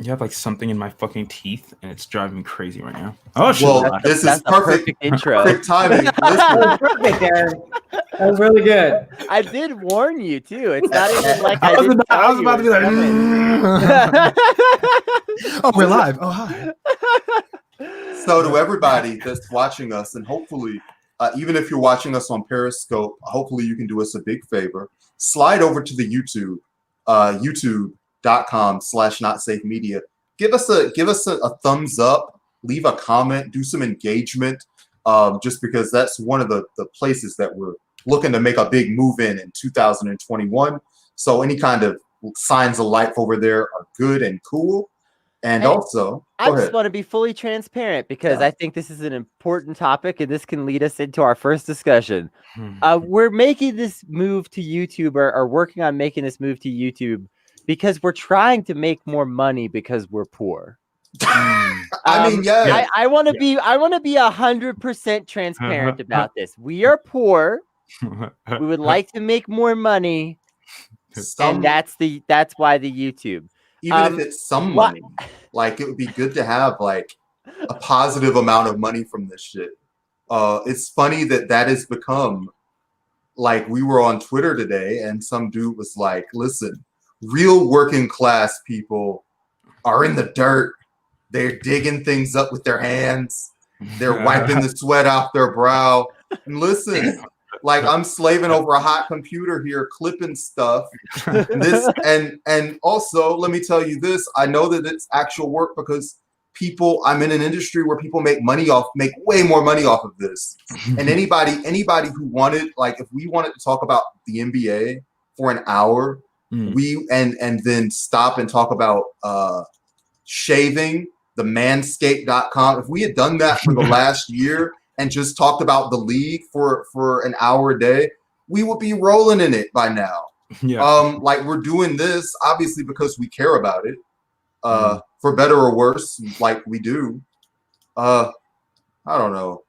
You have like something in my fucking teeth, and it's driving me crazy right now. Oh shit! Well, this is perfect intro. Perfect timing. That Listen, was perfect, Aaron. That was really good. I did warn you too. It's not even like I was didn't about, I tell was you about to it be like, coming. oh, we're live. Oh, hi. so to everybody that's watching us, and hopefully, even if you're watching us on Periscope, hopefully you can do us a big favor. Slide over to the YouTube, youtube.com/notsafemedia. Give us a thumbs up, leave a comment, do some engagement, just because that's one of the places that we're looking to make a big move in 2021. So any kind of signs of life over there are good and cool. And also, I just want to be fully transparent because I think this is an important topic and this can lead us into our first discussion. We're making this move to YouTube or working on making this move to YouTube because we're trying to make more money because we're poor. I mean, yeah. I want to be 100% transparent about this. We are poor. We would like to make more money. And that's why the YouTube. Even if it's some money, like it would be good to have like a positive amount of money from this shit. It's funny that has become like, we were on Twitter today and some dude was like, listen, real working class people are in the dirt. They're digging things up with their hands. They're wiping the sweat off their brow. And listen, like I'm slaving over a hot computer here, clipping stuff. And also, let me tell you this. I know that it's actual work because I'm in an industry where people make way more money off of this. And anybody who wanted, like if we wanted to talk about the NBA for an hour, and then stop and talk about shaving, the manscaped.com. If we had done that for the last year and just talked about the league for an hour a day, we would be rolling in it by now. Yeah. Like we're doing this obviously because we care about it, for better or worse, like we do. I don't know.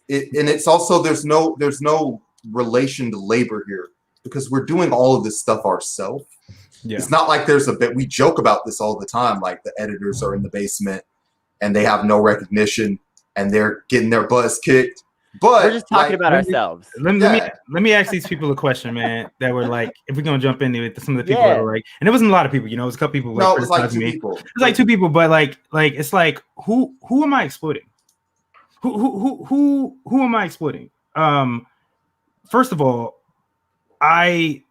And it's also there's no relation to labor here because we're doing all of this stuff ourselves. Yeah. It's not like there's we joke about this all the time, like the editors are in the basement and they have no recognition and they're getting their butts kicked. But we're just talking about ourselves. Let me ask these people a question, man. That were like, if we're gonna jump into it, some of the people that were like, and it wasn't a lot of people, it was a couple people. Like, no, it was like two people. It was like two people, but like it's like who am I exploiting? Who am I exploiting? First of all, the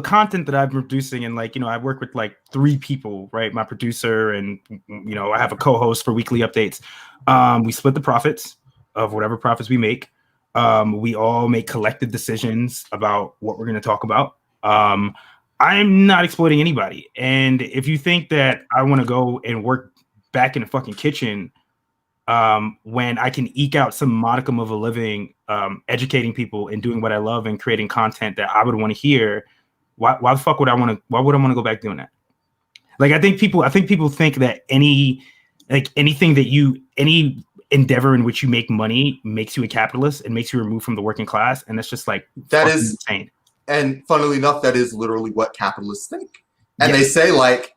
content that I'm producing, and like I work with like 3 people, right? My producer and I have a co-host for weekly updates. We split the profits of whatever profits we make. We all make collective decisions about what we're going to talk about. I'm not exploiting anybody. And if you think that I want to go and work back in the fucking kitchen when I can eke out some modicum of a living, educating people and doing what I love and creating content that I would want to hear, why the fuck would I want to go back doing that? Like, I think people think that any endeavor in which you make money makes you a capitalist and makes you removed from the working class. And that's just like, that is insane. And funnily enough, that is literally what capitalists think. And they say like,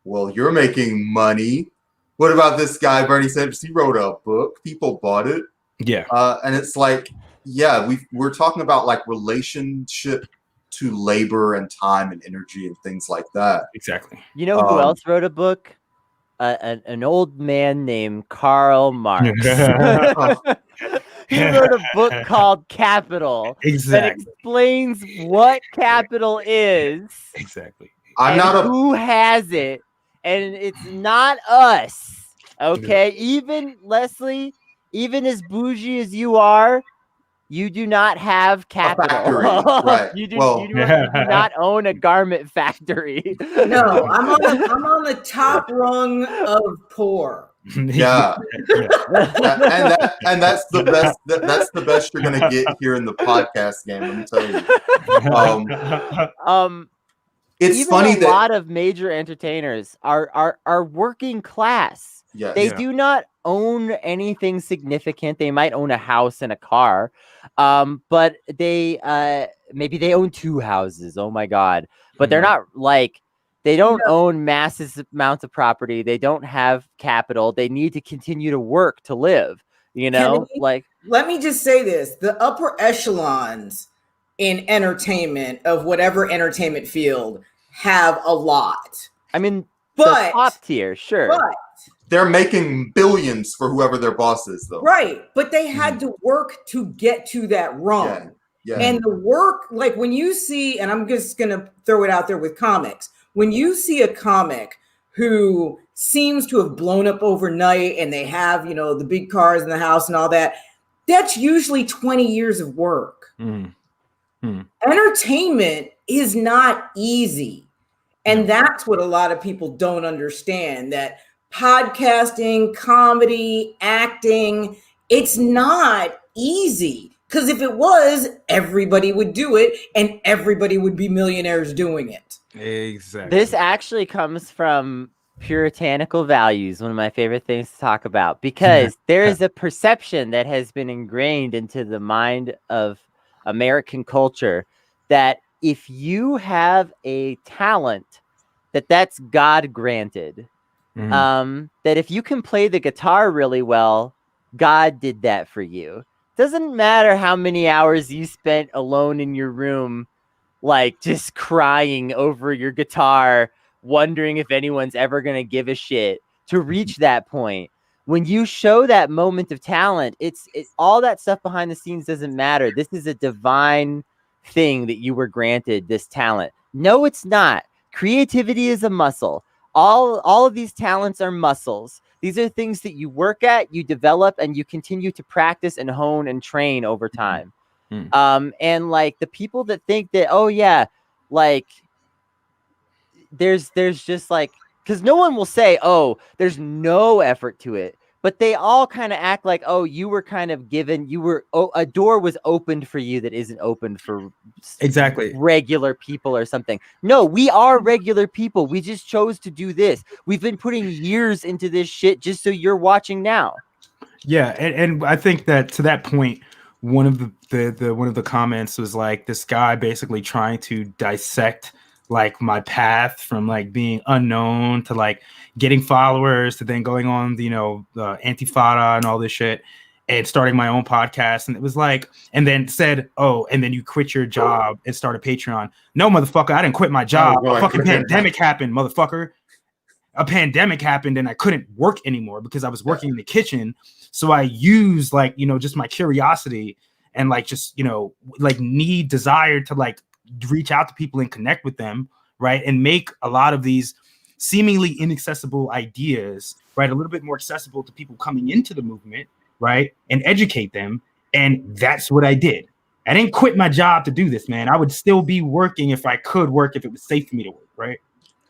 well, you're making money. What about this guy, Bernie Sanders? He wrote a book. People bought it. Yeah. And it's like, we're talking about like relationship to labor and time and energy and things like that. Exactly. You know who else wrote a book? An old man named Karl Marx. He wrote a book called Capital. Exactly. That explains what capital is. Exactly. Who has it. And it's not us, okay? Even Leslie, even as bougie as you are, you do not have capital. Right. You do not own a garment factory. No, I'm on the top rung of poor. Yeah. And that's the best. That's the best you're gonna get here in the podcast game. Let me tell you. It's even funny a that lot of major entertainers are working class. Yes. They do not own anything significant. They might own a house and a car, but they maybe they own 2 houses. Oh my God! But they're not like They don't own massive amounts of property. They don't have capital. They need to continue to work to live. You know, let me just say this: the upper echelons in entertainment of whatever entertainment field have a lot. I mean, but the top tier, sure. But they're making billions for whoever their boss is, though. Right. But they had to work to get to that rung. Yeah. And the work, like when you see, and I'm just going to throw it out there with comics, when you see a comic who seems to have blown up overnight and they have, you know, the big cars in the house and all that, that's usually 20 years of work. Entertainment is not easy. And that's what a lot of people don't understand, that podcasting, comedy, acting, it's not easy. Because if it was, everybody would do it and everybody would be millionaires doing it. Exactly. This actually comes from puritanical values, one of my favorite things to talk about, because there is a perception that has been ingrained into the mind of American culture that if you have a talent, that's God granted. That if you can play the guitar really well, God did that for you. Doesn't matter how many hours you spent alone in your room, like just crying over your guitar, wondering if anyone's ever going to give a shit to reach that point. When you show that moment of talent, it's all that stuff behind the scenes doesn't matter. This is a divine thing that you were granted, this talent. No, it's not. Creativity is a muscle. All of these talents are muscles. These are things that you work at, you develop, and you continue to practice and hone and train over time. And like the people that think that, oh yeah, like there's just like, because no one will say, oh, there's no effort to it, but they all kind of act like, oh, you were kind of given, a door was opened for you that isn't opened for exactly regular people or something. No, we are regular people. We just chose to do this. We've been putting years into this shit just so you're watching now. Yeah, and I think that to that point, one of the comments was like this guy basically trying to dissect like my path from like being unknown to like getting followers to then going on the, you know, the Antifada and all this shit and starting my own podcast. And it was like, and then said, oh, and then you quit your job and start a Patreon. No, motherfucker, I didn't quit my job. A fucking pandemic happened, motherfucker. A pandemic happened and I couldn't work anymore because I was working in the kitchen. So I used like, you know, just my curiosity and like, just, you know, like desire to like reach out to people and connect with them, right? And make a lot of these seemingly inaccessible ideas, right, a little bit more accessible to people coming into the movement, right? And educate them. And that's what I did. I didn't quit my job to do this, man. I would still be working if I could work, if it was safe for me to work, right?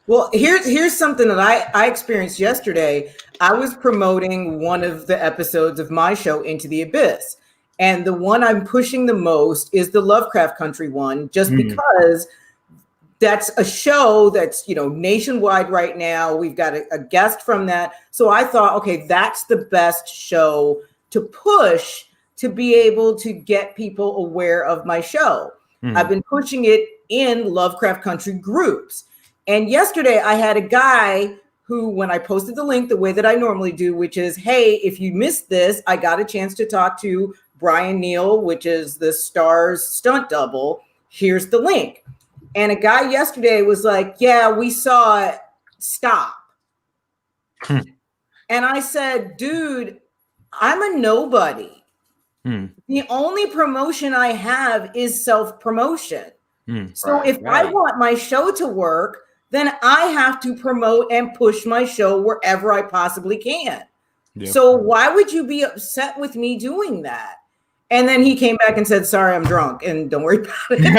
Well, here's something that I experienced yesterday. I was promoting one of the episodes of my show, Into the Abyss. And the one I'm pushing the most is the Lovecraft Country one, just because that's a show that's, you know, nationwide right now. We've got a guest from that. So I thought, okay, that's the best show to push to be able to get people aware of my show. I've been pushing it in Lovecraft Country groups. And yesterday I had a guy who, when I posted the link the way that I normally do, which is, hey, if you missed this, I got a chance to talk to Brian Neal, which is the Star's stunt double. Here's the link. And a guy yesterday was like, yeah, we saw it. Stop. And I said, dude, I'm a nobody. The only promotion I have is self-promotion. So if I want my show to work, then I have to promote and push my show wherever I possibly can. Yeah. So why would you be upset with me doing that? And then he came back and said, sorry, I'm drunk, and don't worry about it. You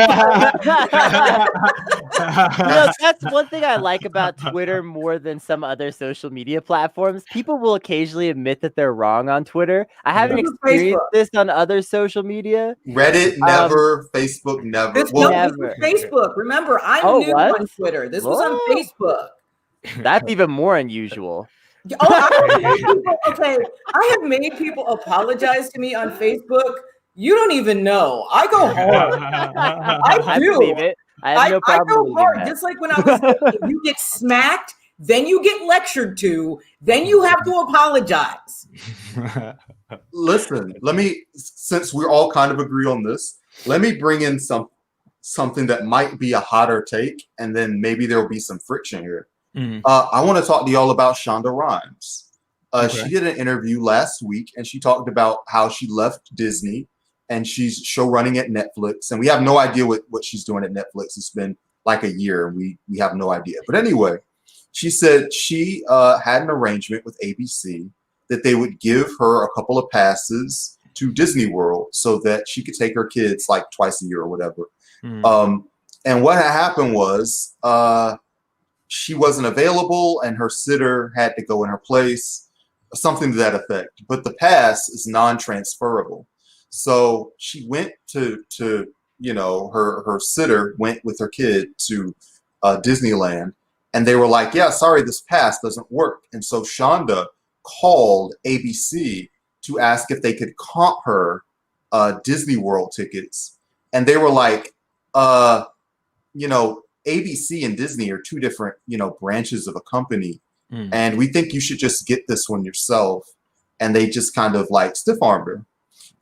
know, that's one thing I like about Twitter more than some other social media platforms. People will occasionally admit that they're wrong on Twitter. I haven't experienced this on other social media. Reddit, never. Facebook, never. This was Facebook. Remember, I'm new on Twitter. This was on Facebook. That's even more unusual. I have made people apologize to me on Facebook. You don't even know. I go hard. I do. I have no problem I go believing hard, that. just like when I was thinking, you get smacked, then you get lectured to, then you have to apologize. Listen, since we all kind of agree on this, let me bring in something that might be a hotter take, and then maybe there will be some friction here. I want to talk to y'all about Shonda Rhimes. She did an interview last week, and she talked about how she left Disney and she's show running at Netflix, and we have no idea what she's doing at Netflix. It's been like a year, and we have no idea. But anyway, she said she had an arrangement with ABC that they would give her a couple of passes to Disney World so that she could take her kids like twice a year or whatever. And what had happened was she wasn't available and her sitter had to go in her place, something to that effect. But the pass is non-transferable. So she went to her sitter went with her kid to Disneyland, and they were like, yeah, sorry, this pass doesn't work. And so Shonda called ABC to ask if they could comp her Disney World tickets. And they were like, ABC and Disney are two different, branches of a company. And we think you should just get this one yourself. And they just kind of like stiff-armed her.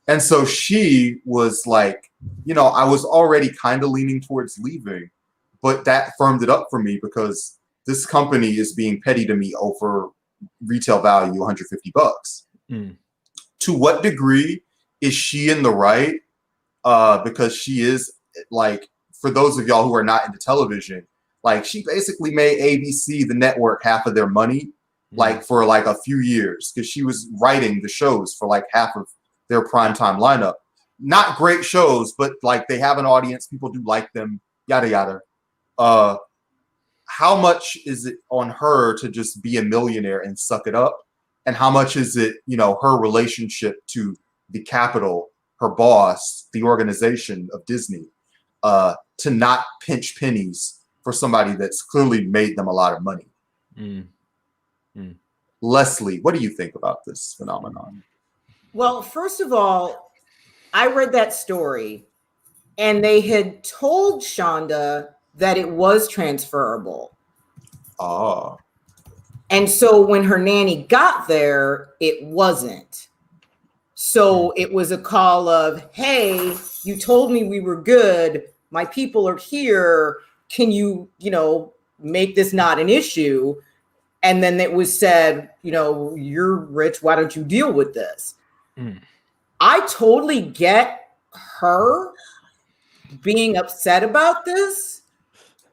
And so she was like, I was already kind of leaning towards leaving, but that firmed it up for me because this company is being petty to me over retail value, $150. To what degree is she in the right? Because she is, like, for those of y'all who are not into television, like, she basically made ABC, the network, half of their money, like, for like a few years, because she was writing the shows for like half of their primetime lineup. Not great shows, but like they have an audience, people do like them, yada yada. How much is it on her to just be a millionaire and suck it up? And how much is it, her relationship to the capital, her boss, the organization of Disney, to not pinch pennies for somebody that's clearly made them a lot of money? Leslie, what do you think about this phenomenon? Well, first of all, I read that story and they had told Shonda that it was transferable. Oh. And so when her nanny got there, it wasn't. So it was a call of, hey, you told me we were good. My people are here. Can you, make this not an issue? And then it was said, you're rich. Why don't you deal with this? I totally get her being upset about this,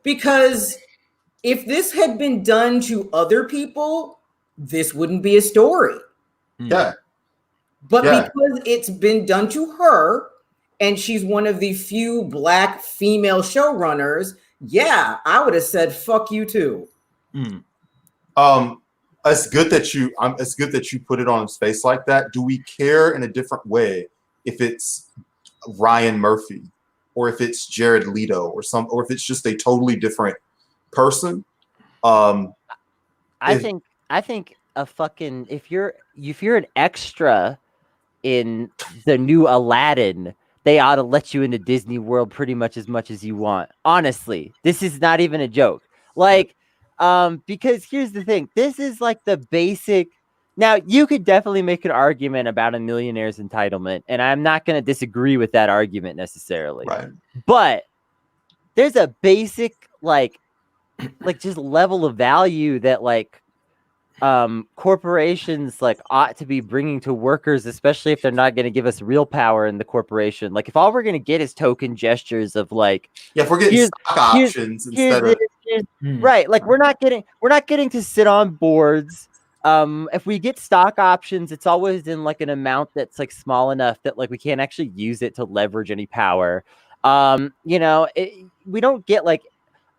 because if this had been done to other people, this wouldn't be a story. Yeah. But because it's been done to her, and she's one of the few Black female showrunners, I would have said, fuck you too. It's good that you put it on his face like that. Do we care in a different way if it's Ryan Murphy or if it's Jared Leto or if it's just a totally different person? I think a fucking if you're an extra in the new Aladdin, they ought to let you into Disney World pretty much as you want. Honestly, this is not even a joke. Like, because here's the thing, this is like the basic. Now, you could definitely make an argument about a millionaire's entitlement, and I'm not going to disagree with that argument necessarily. Right. But there's a basic like just level of value that like corporations like ought to be bringing to workers, especially if they're not going to give us real power in the corporation. Like, if all we're going to get is token gestures of like, if we're getting stock options instead of right, like we're not getting to sit on boards. If we get stock options, it's always in like an amount that's like small enough that like we can't actually use it to leverage any power. We don't get like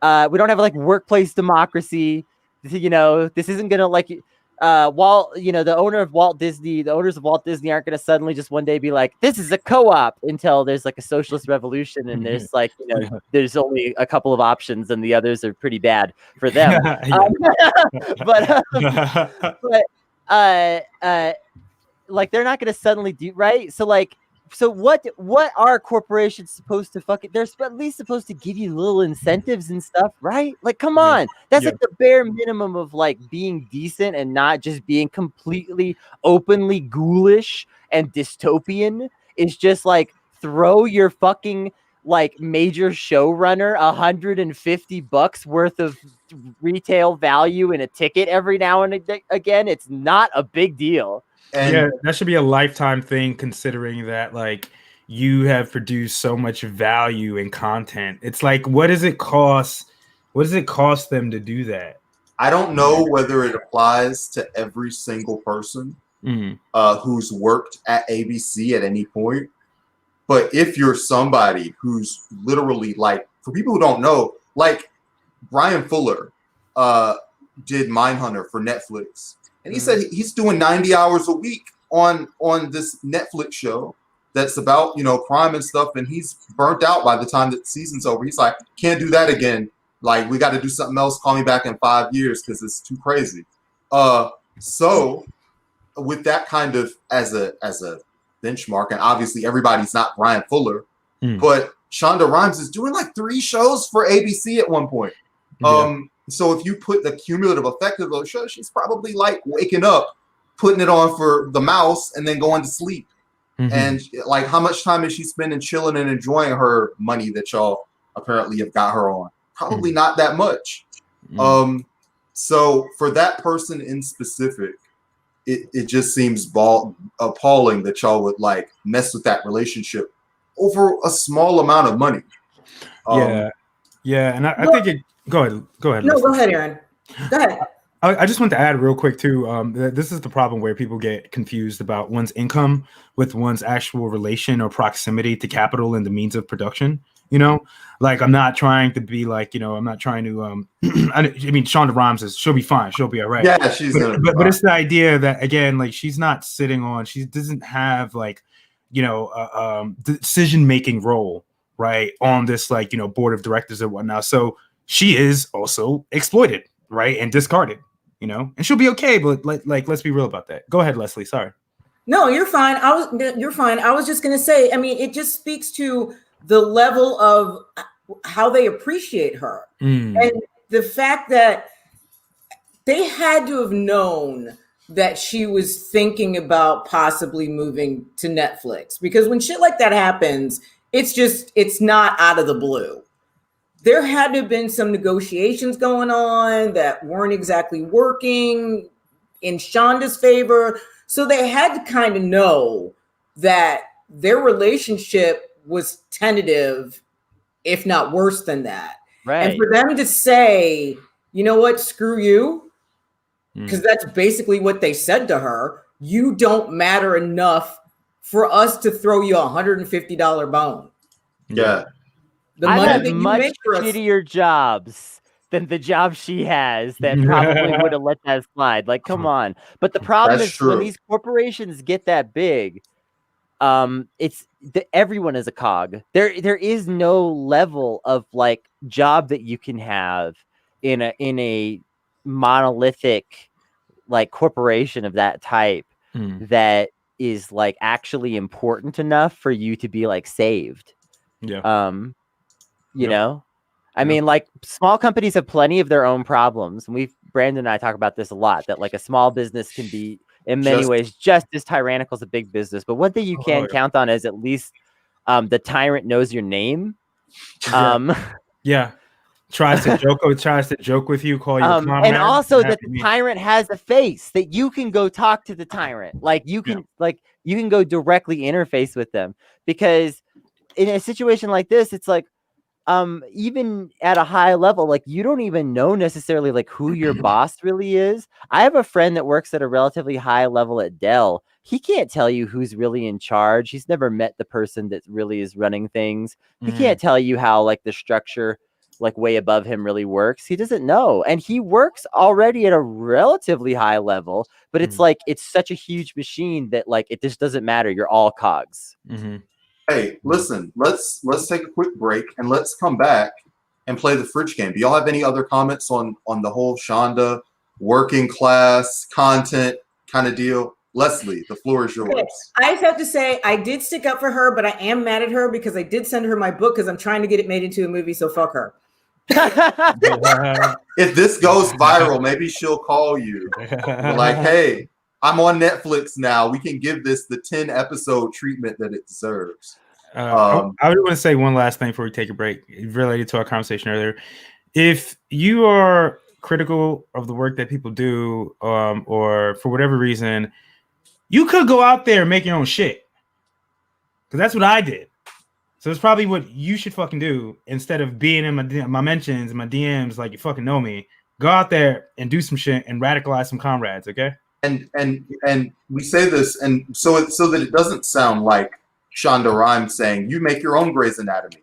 we don't have like workplace democracy. This isn't gonna like the owners of Walt Disney aren't gonna suddenly just one day be like, this is a co-op, until there's like a socialist revolution and there's like there's only a couple of options and the others are pretty bad for them. But like they're not gonna suddenly do right. So like So what are corporations supposed to fucking? They're at least supposed to give you little incentives and stuff, right? Like, come on, that's like the bare minimum of like being decent and not just being completely openly ghoulish and dystopian. Is just like throw your fucking like major showrunner $150 worth of retail value in a ticket every now and again. It's not a big deal. And that should be a lifetime thing, considering that like you have produced so much value in content. It's like, what does it cost? What does it cost them to do that? I don't know whether it applies to every single person who's worked at ABC at any point. But if you're somebody who's literally like, for people who don't know, like Brian Fuller did Mindhunter for Netflix. And he said he's doing 90 hours a week on this Netflix show that's about, crime and stuff. And he's burnt out by the time that the season's over. He's like, can't do that again. Like, we got to do something else. Call me back in 5 years because it's too crazy. So with that kind of as a benchmark, and obviously everybody's not Brian Fuller, but Shonda Rhimes is doing like 3 shows for ABC at one point. So if you put the cumulative effect of those shows, she's probably like waking up, putting it on for the mouse, and then going to sleep. And like, how much time is she spending chilling and enjoying her money that y'all apparently have got her on? Probably not that much. So for that person in specific, it just seems appalling that y'all would like mess with that relationship over a small amount of money. And I think it. Go ahead. No, go ahead, Aaron. Go ahead. I just want to add real quick too. This is the problem where people get confused about one's income with one's actual relation or proximity to capital and the means of production. Like, I'm not trying to be like, I'm not trying to. I mean, Shonda Rhimes she'll be fine. She'll be all right. Yeah, she's gonna. But it's the idea that, again, like, she's not sitting on. She doesn't have like, decision making role, right, on this like board of directors and whatnot. So she is also exploited, right, and discarded, and she'll be okay. But let's be real about that. Go ahead, Leslie. Sorry. No, you're fine. You're fine. I was just gonna say. I mean, it just speaks to the level of how they appreciate her, and the fact that they had to have known that she was thinking about possibly moving to Netflix, because when shit like that happens, it's not out of the blue. There had to have been some negotiations going on that weren't exactly working in Shonda's favor. So they had to kind of know that their relationship was tentative, if not worse than that. Right. And for them to say, you know what, screw you, because that's basically what they said to her. You don't matter enough for us to throw you $150 bone. Yeah. The I've money had that you much make for us. shittier jobs than the job she has that probably would have let that slide. Like, come on. But the problem That's is true. when these corporations get that big, everyone is a cog. There is no level of like job that you can have in a monolithic like corporation of that type that is like actually important enough for you to be like saved. You know, I mean, like, small companies have plenty of their own problems. And Brandon and I talk about this a lot, that like a small business can be in many ways just as tyrannical as a big business. But one thing you can count on is at least the tyrant knows your name. Tries to joke with you, call you a comrade, and also that the tyrant has a face that you can go talk to the tyrant. Like you can go directly interface with them, because in a situation like this, it's like, even at a high level, like, you don't even know necessarily like who your boss really is. I have a friend that works at a relatively high level at Dell. He can't tell you who's really in charge. He's never met the person that really is running things. He can't tell you how like the structure like way above him really works. He doesn't know. And he works already at a relatively high level, but it's like, it's such a huge machine that like, it just doesn't matter. You're all cogs. Hey, listen, let's take a quick break and let's come back and play the fridge game. Do y'all have any other comments on the whole Shonda working class content kind of deal? Leslie, the floor is yours. Okay. I just have to say, I did stick up for her, but I am mad at her because I did send her my book because I'm trying to get it made into a movie. So fuck her. If this goes viral, maybe she'll call you. Like, hey, I'm on Netflix now. We can give this the 10 episode treatment that it deserves. I would want to say one last thing before we take a break, related to our conversation earlier. If you are critical of the work that people do, or for whatever reason, you could go out there and make your own shit. Because that's what I did. So it's probably what you should fucking do instead of being in my mentions and my DMs like you fucking know me. Go out there and do some shit and radicalize some comrades, okay? And we say this, and so that it doesn't sound like Shonda Rhimes saying you make your own Grey's Anatomy.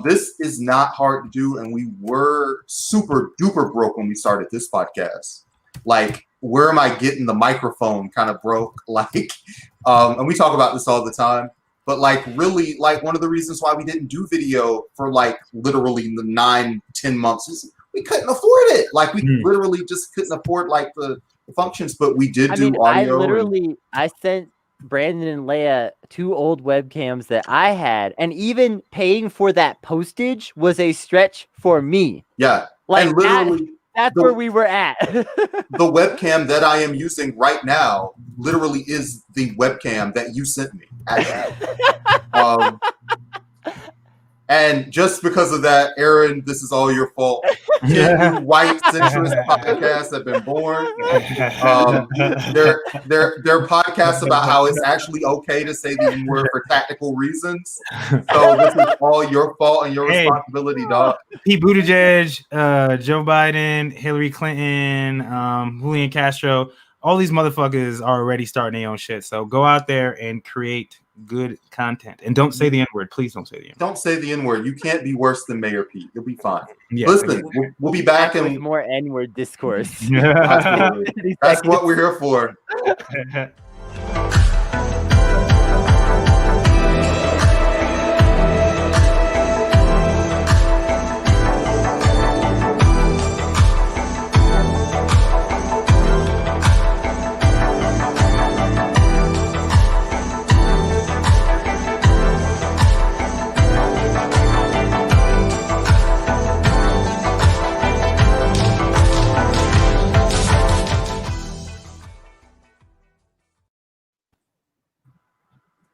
This is not hard to do, and we were super duper broke when we started this podcast. Like, where am I getting the microphone? Kind of broke. Like, and we talk about this all the time. But like, really, like one of the reasons why we didn't do video for like literally the 9-10 months is we couldn't afford it. Like, we literally just couldn't afford like the functions. But we did do audio. I sent Brandon and Leia 2 old webcams that I had, and even paying for that postage was a stretch for me. Yeah, like and literally. That's where we were at. The webcam that I am using right now literally is the webcam that you sent me. And just because of that, Aaron, this is all your fault. 10 new white centrist podcasts have been born. They're podcasts about how it's actually okay to say the N-word for tactical reasons. So this is all your fault and your responsibility, dog. Pete Buttigieg, Joe Biden, Hillary Clinton, Julian Castro, all these motherfuckers are already starting their own shit. So go out there and create good content, and don't say the N-word. Please don't say the N-word. Don't say the N-word. You can't be worse than Mayor Pete. You'll be fine. Yeah, listen, we'll be back with and more N-word discourse. That's what we're here for.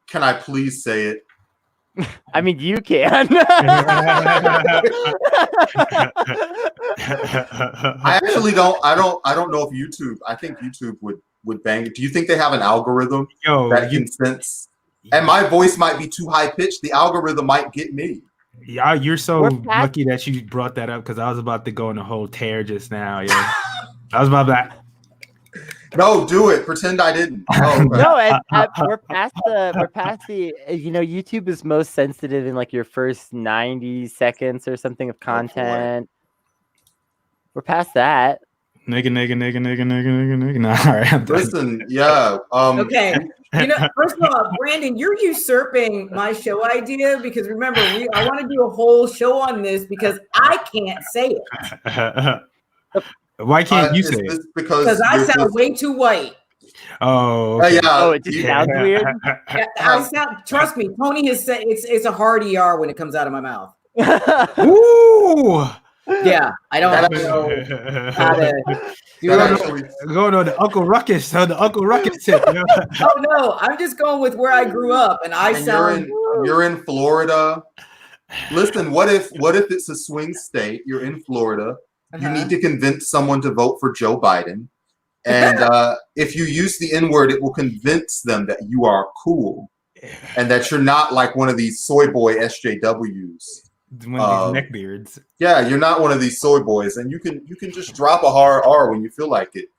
Can I please say it? I mean, you can. I actually don't. I don't know if YouTube. I think YouTube would bang it. Do you think they have an algorithm that can sense? And my voice might be too high pitched. The algorithm might get me. Yeah, you're so lucky that you brought that up because I was about to go on a whole tear just now. Yeah, I was about that. No, do it. Pretend I didn't. Oh, no, we're past the. You know, YouTube is most sensitive in like your first 90 seconds or something of content. We're past that. Nigga. No, all right. Listen, yeah. Okay. You know, first of all, Brandon, you're usurping my show idea because remember, I want to do a whole show on this because I can't say it. Why can't you say it? Because I sound way too white. Oh, okay. Yeah. Oh, it just sounds weird. Yeah, I sound. Trust me, Tony has said it's a hard ER when it comes out of my mouth. Ooh. Yeah, I don't know how to do it. Going on the Uncle Ruckus, the Uncle Ruckus tip. You know? Oh no, I'm just going with where I grew up, and sound. You're in Florida. Listen, what if it's a swing state? You're in Florida. You need to convince someone to vote for Joe Biden. And if you use the N-word, it will convince them that you are cool and that you're not like one of these soy boy SJWs. One of these neckbeards. Yeah, you're not one of these soy boys. And you can just drop a hard R when you feel like it.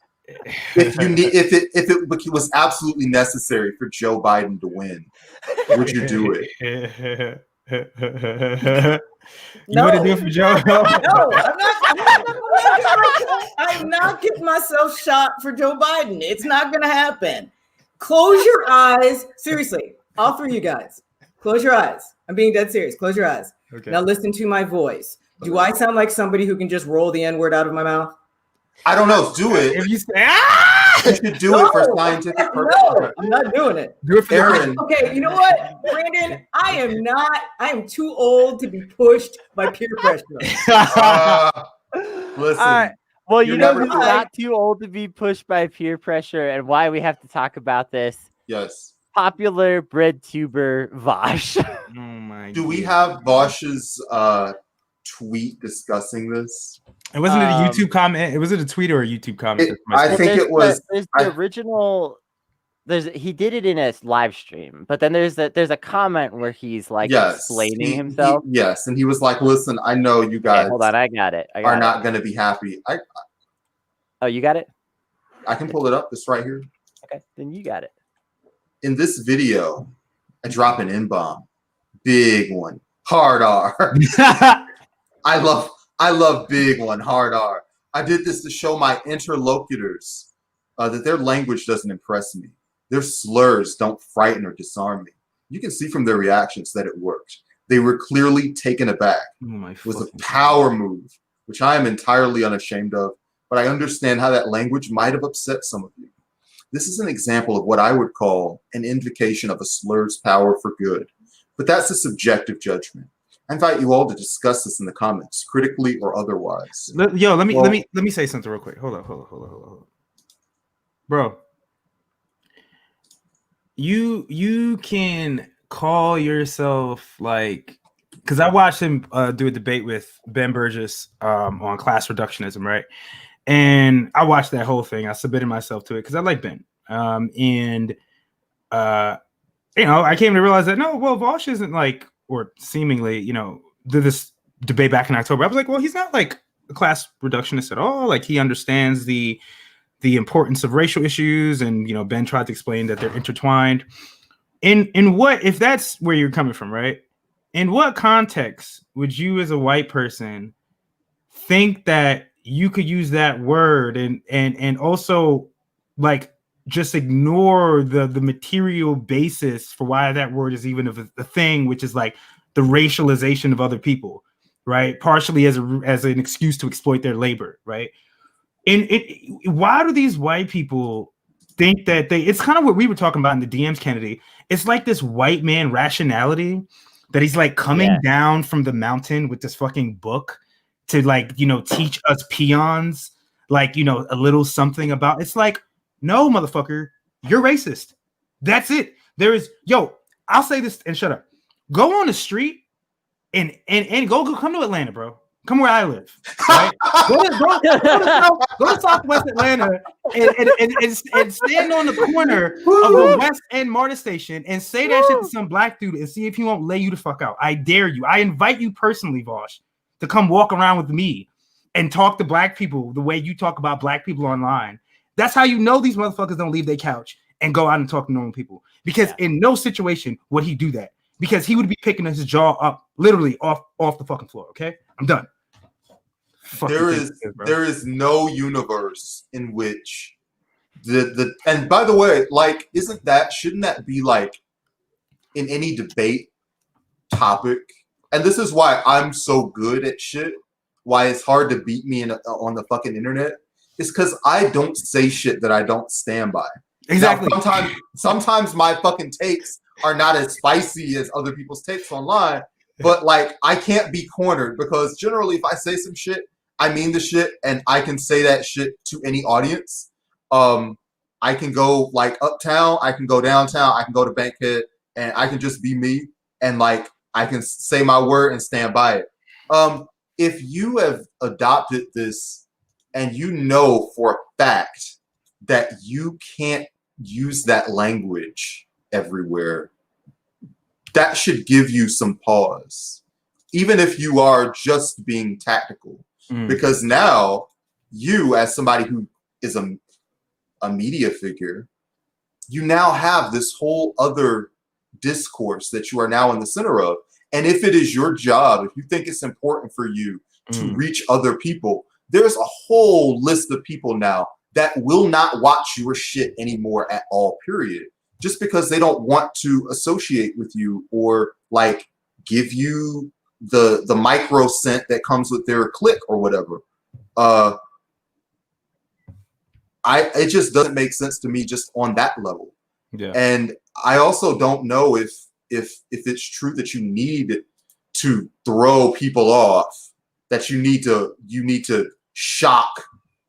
If it was absolutely necessary for Joe Biden to win, would you do it? You want to do it for Joe? No, I'm not getting myself shot for Joe Biden. It's not going to happen. Close your eyes. Seriously, all three of you guys. Close your eyes. I'm being dead serious. Close your eyes. Okay. Now listen to my voice. Do I sound like somebody who can just roll the N-word out of my mouth? I don't know. Do it. If you say, ah! You should do it for scientific purposes. No, I'm not doing it. Do it for Aaron. Okay, you know what, Brandon? I am too old to be pushed by peer pressure. Listen. All right. Well, you You're know never who's too- not too old to be pushed by peer pressure and why we have to talk about this? Yes. Popular bread tuber Vosh. Oh my. Do we have Bosch's tweet discussing this? It wasn't it a YouTube comment? It was it a tweet or a YouTube comment? I think it was. There's the original. He did it in a live stream, but then there's a comment where he's like explaining himself. Yes, and he was like, "Listen, I know you guys. Okay, hold on, I got it. Are not going to be happy. Oh, you got it? I can pull it up. It's right here. Okay, then you got it. In this video, I drop an N-bomb, big one, hard R. I love big one, hard R. I did this to show my interlocutors that their language doesn't impress me. Their slurs don't frighten or disarm me. You can see from their reactions that it worked. They were clearly taken aback. It was a power move, which I am entirely unashamed of, but I understand how that language might have upset some of you. This is an example of what I would call an invocation of a slur's power for good, but that's a subjective judgment. I invite you all to discuss this in the comments, critically or otherwise. Yo, let me say something real quick. Hold on. Bro. You can call yourself like, because I watched him do a debate with Ben Burgess on class reductionism, right? And I watched that whole thing. I submitted myself to it because I like Ben. I came to realize that Vosh isn't like, or seemingly, did this debate back in October. I was like, well, he's not like a class reductionist at all. Like he understands the importance of racial issues, and Ben tried to explain that they're intertwined. In what, if that's where you're coming from, right? In what context would you as a white person think that you could use that word and also like just ignore the material basis for why that word is even a thing, which is like the racialization of other people, right? Partially as an excuse to exploit their labor, right? And why do these white people think that it's kind of what we were talking about in the DMs, Kennedy. It's like this white man rationality that he's like coming down from the mountain with this fucking book to like, teach us peons, like, a little something about, it's like, no, motherfucker, you're racist. That's it. I'll say this and shut up. Go on the street and go come to Atlanta, bro. Come where I live. Right? go to Southwest Atlanta and stand on the corner of the West End MARTA station and say that shit to some black dude and see if he won't lay you the fuck out. I dare you. I invite you personally, Vosh, to come walk around with me and talk to black people the way you talk about black people online. That's how you know these motherfuckers don't leave their couch and go out and talk to normal people. Because in no situation would he do that. Because he would be picking his jaw up literally off the fucking floor. Okay, I'm done. There is no universe in which and by the way, like, shouldn't that be like in any debate topic? And this is why I'm so good at shit. Why it's hard to beat me on the fucking internet. It's because I don't say shit that I don't stand by. Exactly. Now, sometimes my fucking takes are not as spicy as other people's takes online, but like I can't be cornered because generally if I say some shit, I mean the shit, and I can say that shit to any audience. I can go like uptown, I can go downtown, I can go to Bankhead, and I can just be me, and like I can say my word and stand by it. If you have adopted this and you know for a fact that you can't use that language everywhere, that should give you some pause, even if you are just being tactical. Because now you, as somebody who is a media figure, you now have this whole other discourse that you are now in the center of. And if it is your job, if you think it's important for you to reach other people, there's a whole list of people now that will not watch your shit anymore at all, period. Just because they don't want to associate with you or like give you the micro cent that comes with their click or whatever. it just doesn't make sense to me just on that level. Yeah. And I also don't know if it's true that you need to throw people off, that you need to shock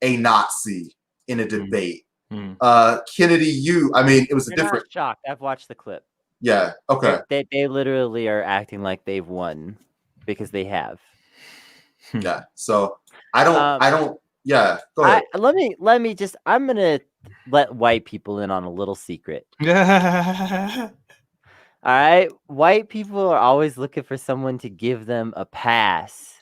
a Nazi in a debate. Kennedy, it was a They're different. not shocked. I've watched the clip. Yeah. Okay. They literally are acting like they've won because they have. Yeah. So I don't. Yeah. Go ahead. Let me just. I'm gonna let white people in on a little secret. Yeah. All right, white people are always looking for someone to give them a pass.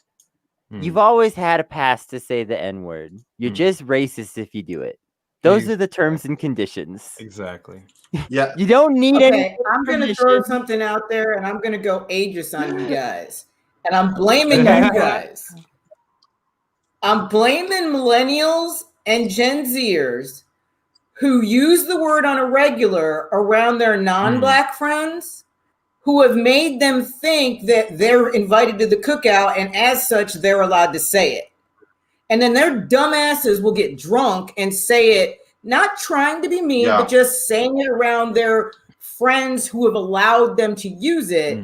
You've always had a pass to say the N-word. You're just racist if you do it. Those are the terms and conditions. Exactly. Yeah. You don't need any. I'm going to throw something out there, and I'm going to go ageist on you guys. And I'm blaming you guys. I'm blaming millennials and Gen Zers who use the word on a regular around their non-Black friends, who have made them think that they're invited to the cookout, and as such, they're allowed to say it. And then their dumbasses will get drunk and say it, not trying to be mean, but just saying it around their friends who have allowed them to use it.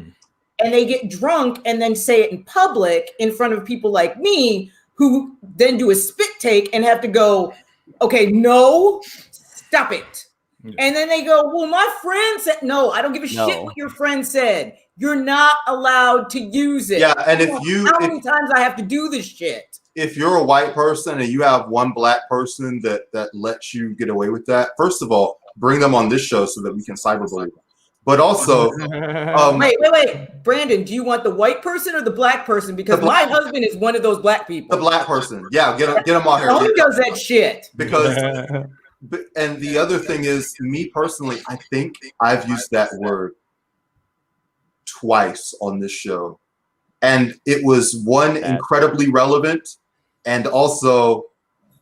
And they get drunk and then say it in public in front of people like me, who then do a spit take and have to go, okay, no, stop it. And then they go, well, my friend said, no, I don't give a shit what your friend said. You're not allowed to use it. Yeah, and how many times I have to do this shit? If you're a white person and you have one Black person that lets you get away with that, first of all, bring them on this show so that we can cyberbully them. But also, wait, Brandon, do you want the white person or the Black person? Because my husband is one of those Black people. The Black person, yeah, get them on here. Who does that shit? Because, and the other thing is, me personally, I think I've used that word twice on this show, and it was one incredibly relevant, and also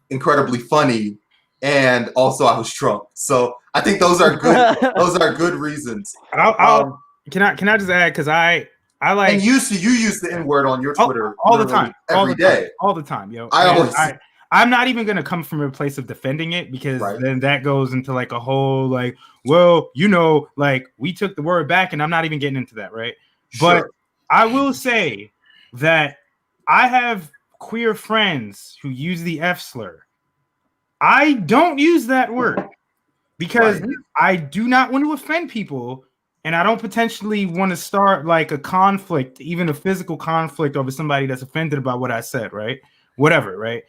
incredibly funny, and also I was drunk. So I think those are good. Those are good reasons. Can I just add, because I like, and you use the N-word on your Twitter all the time, every day, all the time, yo. I'm not even gonna come from a place of defending it, because then that goes into like a whole like, well, like we took the word back, and I'm not even getting into that, right? Sure. But I will say that I have queer friends who use the F slur. I don't use that word because I do not want to offend people, and I don't potentially want to start like a conflict, even a physical conflict over somebody that's offended about what I said, right? Whatever, right?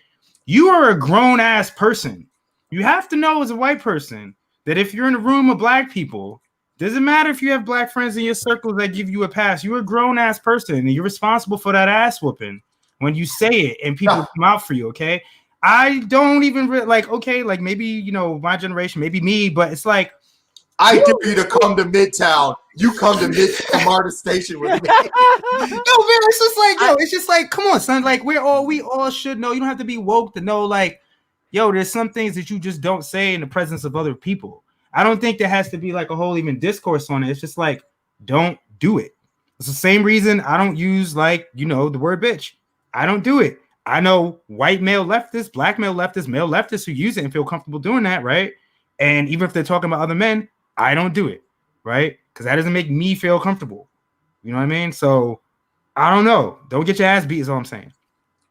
You are a grown-ass person. You have to know as a white person that if you're in a room of Black people, doesn't matter if you have Black friends in your circles that give you a pass. You're a grown-ass person, and you're responsible for that ass whooping when you say it and people come out for you, okay? I don't even like maybe, my generation, maybe me, but it's like, I dare you to come to Midtown. You come to MARTA Station with me. No, man, it's just like, it's just like, come on, son. Like, we all should know. You don't have to be woke to know, like, there's some things that you just don't say in the presence of other people. I don't think there has to be like a whole even discourse on it. It's just like, don't do it. It's the same reason I don't use like, the word bitch. I don't do it. I know white male leftists, Black male leftists, male leftists who use it and feel comfortable doing that, right? And even if they're talking about other men, I don't do it, right? Because that doesn't make me feel comfortable. You know what I mean? So I don't know. Don't get your ass beat is all I'm saying.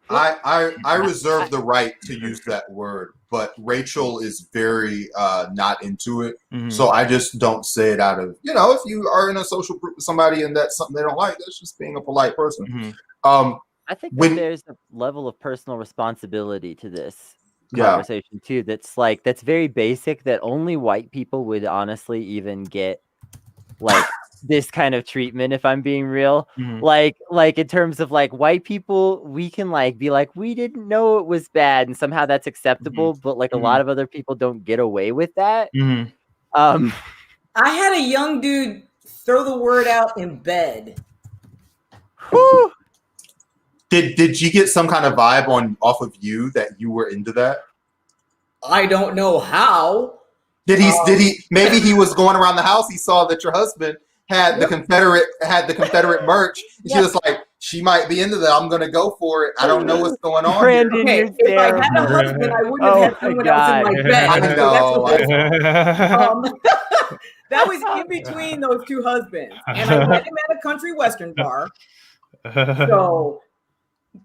I reserve the right to use that word, but Rachel is very not into it. Mm-hmm. So I just don't say it out of, if you are in a social group with somebody and that's something they don't like, that's just being a polite person. Mm-hmm. I think that there's a level of personal responsibility to this conversation too. That's very basic, that only white people would honestly even get like this kind of treatment, if I'm being real. Mm-hmm. Like in terms of like white people, we can like be like, we didn't know it was bad, and somehow that's acceptable, but like a lot of other people don't get away with that. I had a young dude throw the word out in bed. Whew. Did you get some kind of vibe off of you that you were into that? I don't know how. Did he maybe he was going around the house, he saw that your husband had the Confederate merch, and she was like, she might be into that. I'm gonna go for it. I don't know what's going on here. Brandon, Okay, you're if I had a terrible. husband, I wouldn't have had Oh my someone else in my bed. I So that's know, what I this- that was in between those two husbands, and I met him at a country western bar. So,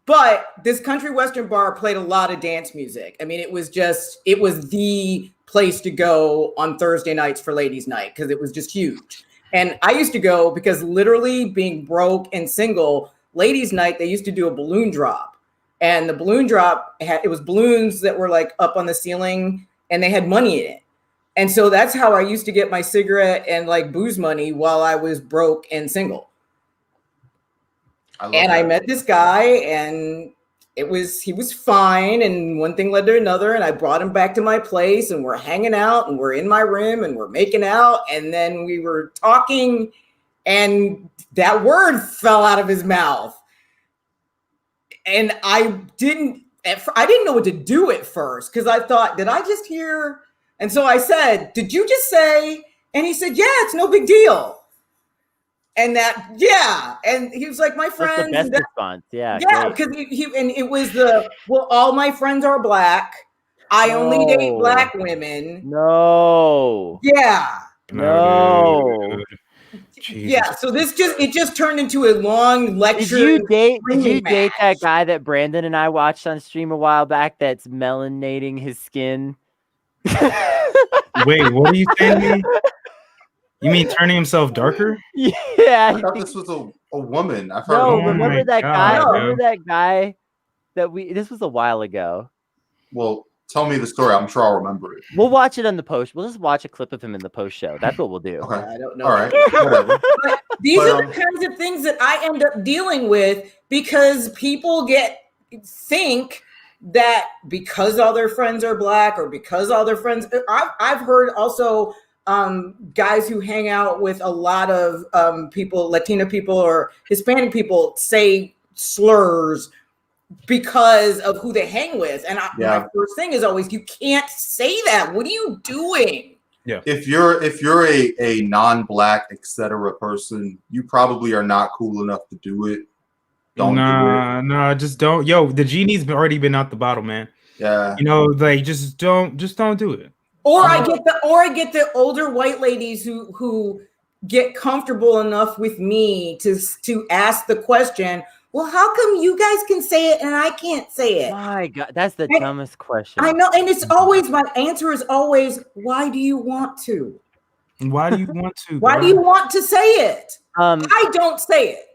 but this country western bar played a lot of dance music. I mean, it was the place to go on Thursday nights for ladies' night because it was just huge. And I used to go because literally being broke and single, ladies' night, they used to do a balloon drop. And the balloon drop, it was balloons that were like up on the ceiling and they had money in it. And so that's how I used to get my cigarette and like booze money while I was broke and single. I met this guy and he was fine. And one thing led to another. And I brought him back to my place and we're hanging out and we're in my room and we're making out. And then we were talking and that word fell out of his mouth. And I didn't know what to do at first because I thought, did I just hear? And so I said, did you just say? And he said, yeah, it's no big deal. And that, yeah. And he was like, my friends. That's the best response. Yeah. Yeah, because and it was all my friends are black. I only date black women. No. Yeah. No. Yeah. So it just turned into a long lecture. Did you date that guy that Brandon and I watched on stream a while back that's melanating his skin? Wait, what are you saying to me? You mean turning himself darker? Yeah. I thought this was a woman. I've heard. No, Oh remember my that God, guy? bro. Remember that guy that this was a while ago. Well, tell me the story. I'm sure I'll remember it. We'll watch it on the post. We'll just watch a clip of him in the post show. That's what we'll do. Okay. I don't know. All right. Whatever. But these are the kinds of things that I end up dealing with because people think that because all their friends are black or because all their friends, I've heard also guys who hang out with a lot of people, Latino people or Hispanic people, say slurs because of who they hang with. And my first thing is always, you can't say that. What are you doing? Yeah. If you're a non-black, etc. person, you probably are not cool enough to do it. Don't do it. Nah, just don't. Yo, the genie's already been out the bottle, man. Yeah. You know, like just don't do it. Or I get the older white ladies who get comfortable enough with me to ask the question, well, how come you guys can say it and I can't say it? My God, that's the dumbest question. I know, and it's always, my answer is always, why do you want to? Why do you want to? Why do you want to say it? I don't say it.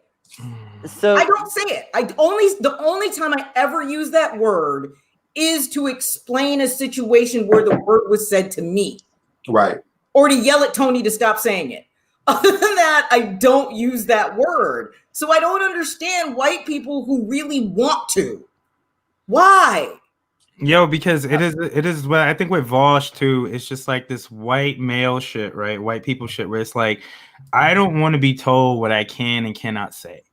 So I don't say it. The only time I ever use that word is to explain a situation where the word was said to me. Right. Or to yell at Tony to stop saying it. Other than that, I don't use that word. So I don't understand white people who really want to. Why? Yo, because it is what I think with Vosh too, it's just like this white male shit, right? White people shit where it's like, I don't want to be told what I can and cannot say,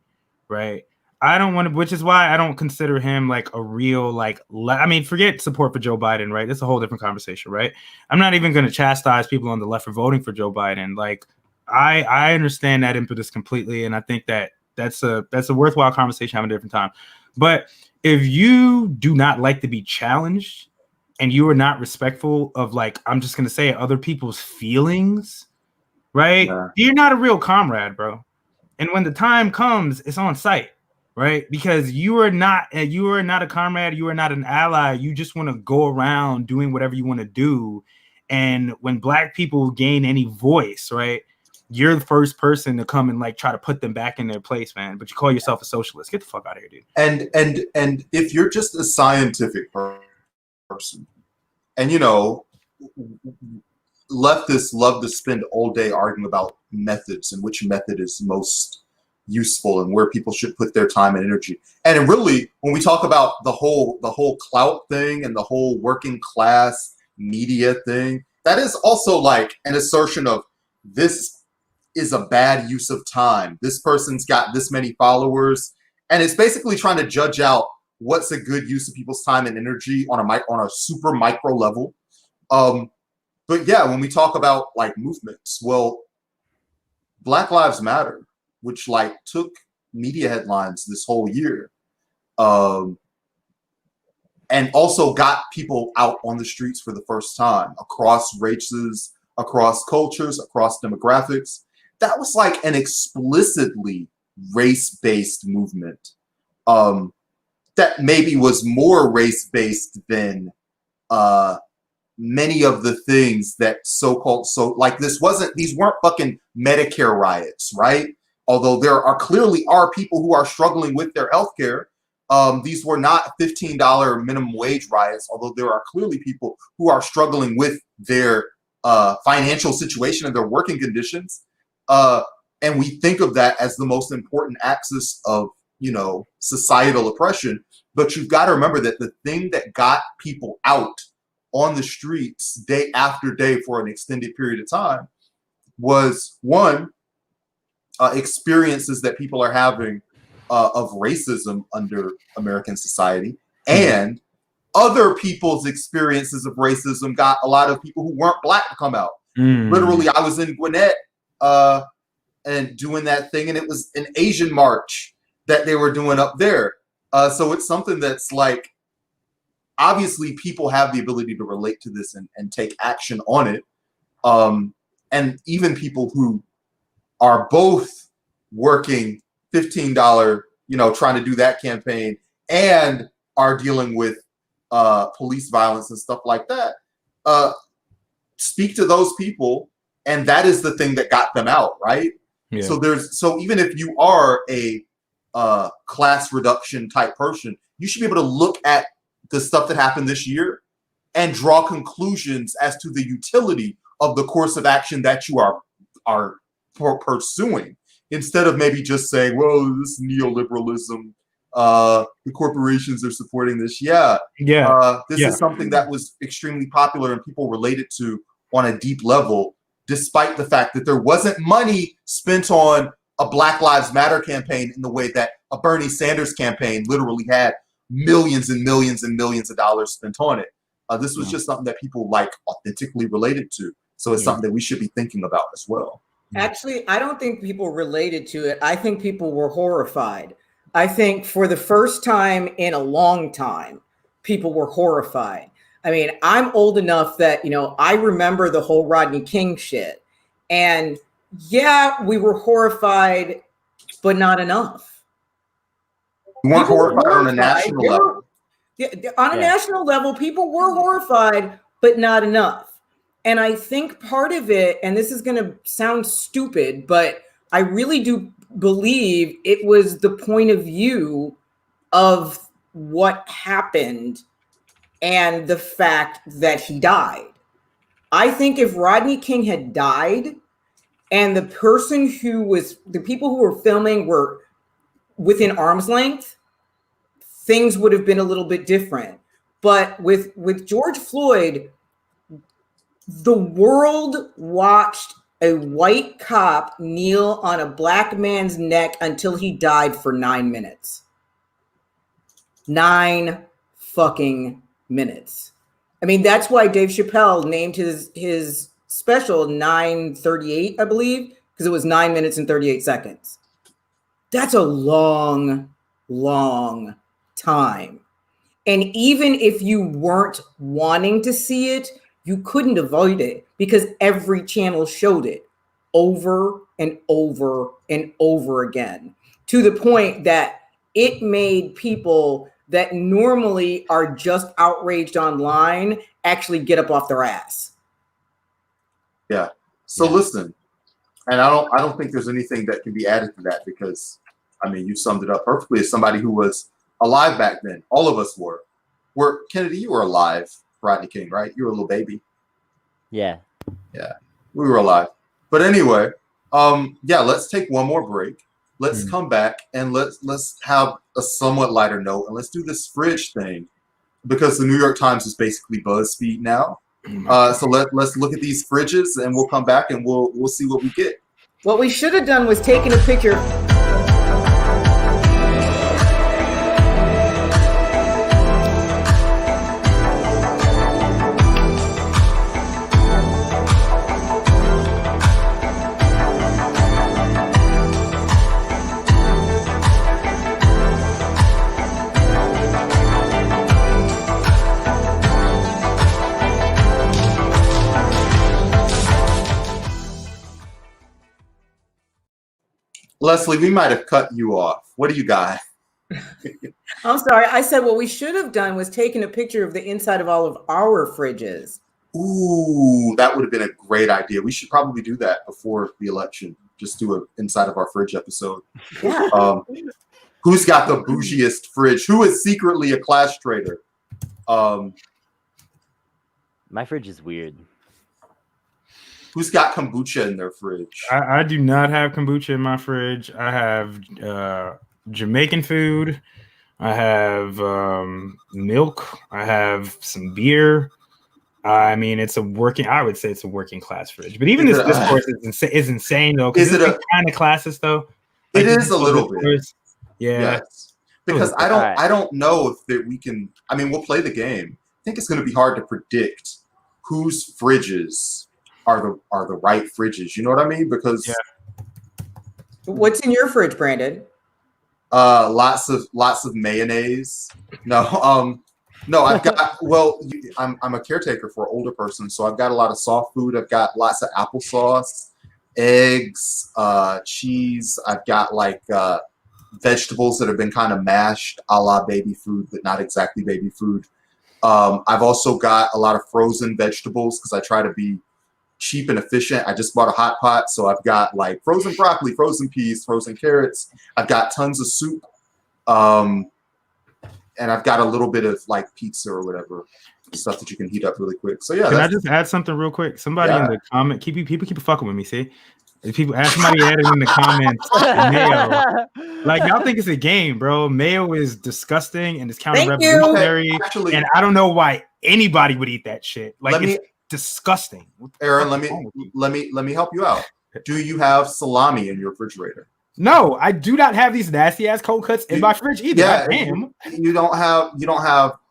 right? I don't want to, which is why I don't consider him like a real, I mean, forget support for Joe Biden, right? It's a whole different conversation, right? I'm not even going to chastise people on the left for voting for Joe Biden. Like, I understand that impetus completely. And I think that's a worthwhile conversation having a different time. But if you do not like to be challenged and you are not respectful of, like, I'm just going to say it, other people's feelings, right? Yeah. You're not a real comrade, bro. And when the time comes, it's on site. Right, because you are not a comrade, you are not an ally. You just want to go around doing whatever you want to do, and when black people gain any voice, right, you're the first person to come and like try to put them back in their place, man. But you call yourself a socialist? Get the fuck out of here, dude. And if you're just a scientific person, and you know, leftists love to spend all day arguing about methods and which method is most useful and where people should put their time and energy. And really, when we talk about the whole clout thing and the whole working class media thing, that is also like an assertion of this is a bad use of time. This person's got this many followers, and it's basically trying to judge out what's a good use of people's time and energy on a super micro level. But yeah, when we talk about like movements, well, Black Lives Matter, which like took media headlines this whole year. And also got people out on the streets for the first time across races, across cultures, across demographics. That was like an explicitly race-based movement that maybe was more race-based than many of the things that these weren't fucking Medicare riots, right? Although there are clearly people who are struggling with their healthcare. These were not $15 minimum wage riots, although there are clearly people who are struggling with their financial situation and their working conditions. And we think of that as the most important axis of, societal oppression. But you've got to remember that the thing that got people out on the streets day after day for an extended period of time was, one, experiences that people are having of racism under American society, and other people's experiences of racism got a lot of people who weren't Black to come out. Literally, I was in Gwinnett and doing that thing, and it was an Asian march that they were doing up there. So it's something that's like, obviously people have the ability to relate to this and take action on it. And even people who are both working $15, trying to do that campaign and are dealing with police violence and stuff like that, speak to those people, and that is the thing that got them out, right? Yeah. So even if you are a class reduction type person, you should be able to look at the stuff that happened this year and draw conclusions as to the utility of the course of action that you are pursuing, instead of maybe just saying, well, this neoliberalism, the corporations are supporting this. This is something that was extremely popular and people related to on a deep level, despite the fact that there wasn't money spent on a Black Lives Matter campaign in the way that a Bernie Sanders campaign literally had millions and millions and millions of dollars spent on it. This was just something that people authentically related to. So it's something that we should be thinking about as well. Actually, I don't think people related to it. I think people were horrified. I think for the first time in a long time, people were horrified. I mean, I'm old enough that, I remember the whole Rodney King shit. And yeah, we were horrified, but not enough. We weren't horrified on a national level. On a national level, people were horrified, but not enough. And I think part of it, and this is going to sound stupid, but I really do believe it was the point of view of what happened and the fact that he died. I think if Rodney King had died and the people who were filming were within arm's length, things would have been a little bit different. But with George Floyd, the world watched a white cop kneel on a Black man's neck until he died for 9 minutes. 9 fucking minutes. I mean, that's why Dave Chappelle named his special 9:38, I believe, because it was 9 minutes and 38 seconds. That's a long, long time. And even if you weren't wanting to see it, you couldn't avoid it because every channel showed it over and over and over again, to the point that it made people that normally are just outraged online actually get up off their ass. Yeah. So listen, and I don't think there's anything that can be added to that, because I mean, you summed it up perfectly as somebody who was alive back then. All of us were. Kennedy, you were alive. Rodney King, right? You were a little baby. Yeah. Yeah. We were alive. But anyway, let's take one more break. Let's come back and let's have a somewhat lighter note, and let's do this fridge thing, because the New York Times is basically BuzzFeed now. So let's look at these fridges, and we'll come back and we'll see what we get. What we should have done was taken a picture. Leslie, we might have cut you off. What do you got? I'm sorry. I said what we should have done was taken a picture of the inside of all of our fridges. Ooh, that would have been a great idea. We should probably do that before the election. Just do an inside of our fridge episode. Yeah. Who's got the bougiest fridge? Who is secretly a Clash trader? My fridge is weird. Who's got kombucha in their fridge? I do not have kombucha in my fridge. I have Jamaican food. I have milk. I have some beer. I mean, I would say it's a working class fridge. But even this discourse is insane though. Is it kind of classist though? It is a little bit. Yeah. Yes. Because I don't know if that we can. I mean, we'll play the game. I think it's going to be hard to predict whose fridges are the right fridges. You know what I mean? Because What's in your fridge, Brandon? lots of mayonnaise. No, I've got. Well, I'm a caretaker for an older person, so I've got a lot of soft food. I've got lots of applesauce, eggs, cheese. I've got like vegetables that have been kind of mashed, a la baby food, but not exactly baby food. I've also got a lot of frozen vegetables because I try to be cheap and efficient. I just bought a hot pot, so I've got like frozen broccoli, frozen peas, frozen carrots. I've got tons of soup, and I've got a little bit of like pizza or whatever, stuff that you can heat up really quick. So yeah, can I just add something real quick? Somebody in the comment, people keep fucking with me. See, somebody added in the comments mayo. Like y'all think it's a game, bro. Mayo is disgusting and it's counter-revolutionary. Actually, and I don't know why anybody would eat that shit. Like it's disgusting. Aaron, let me help you out. Do you have salami in your refrigerator? No, I do not have these nasty ass cold cuts in my fridge either. Yeah, damn. You don't have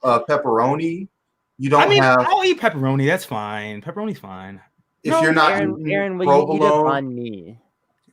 pepperoni. You don't have. I'll eat pepperoni. That's fine. Pepperoni's fine. If you're not Aaron, will you eat a banh mi?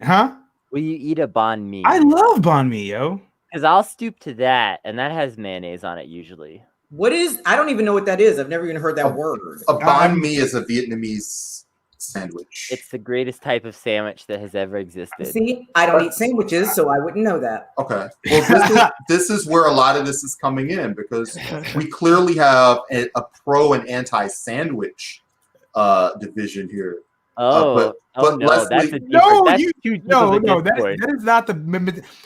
Huh? Will you eat a banh mi? I love banh mi, yo. Because I'll stoop to that, and that has mayonnaise on it usually. What is? I don't even know what that is. I've never even heard that word. A banh mi is a Vietnamese sandwich. It's the greatest type of sandwich that has ever existed. See, I don't eat sandwiches, so I wouldn't know that. Okay. Well, this is where a lot of this is coming in because we clearly have a pro and anti-sandwich division here. No, Leslie, that's a different. That is not the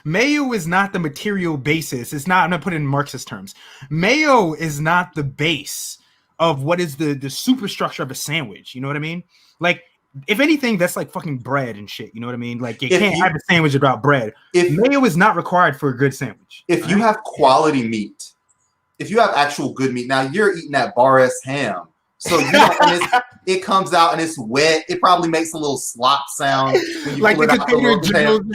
mayo is not the material basis. It's not. I'm not putting it in Marxist terms. Mayo is not the base of what is the superstructure of a sandwich. You know what I mean? Like, if anything, that's like fucking bread and shit. You know what I mean? Like, you can't have a sandwich without bread. Mayo is not required for a good sandwich. If you have quality meat, if you have actual good meat, now you're eating that bar-S ham. So it comes out and it's wet. It probably makes a little slop sound when you pull it out the local pan.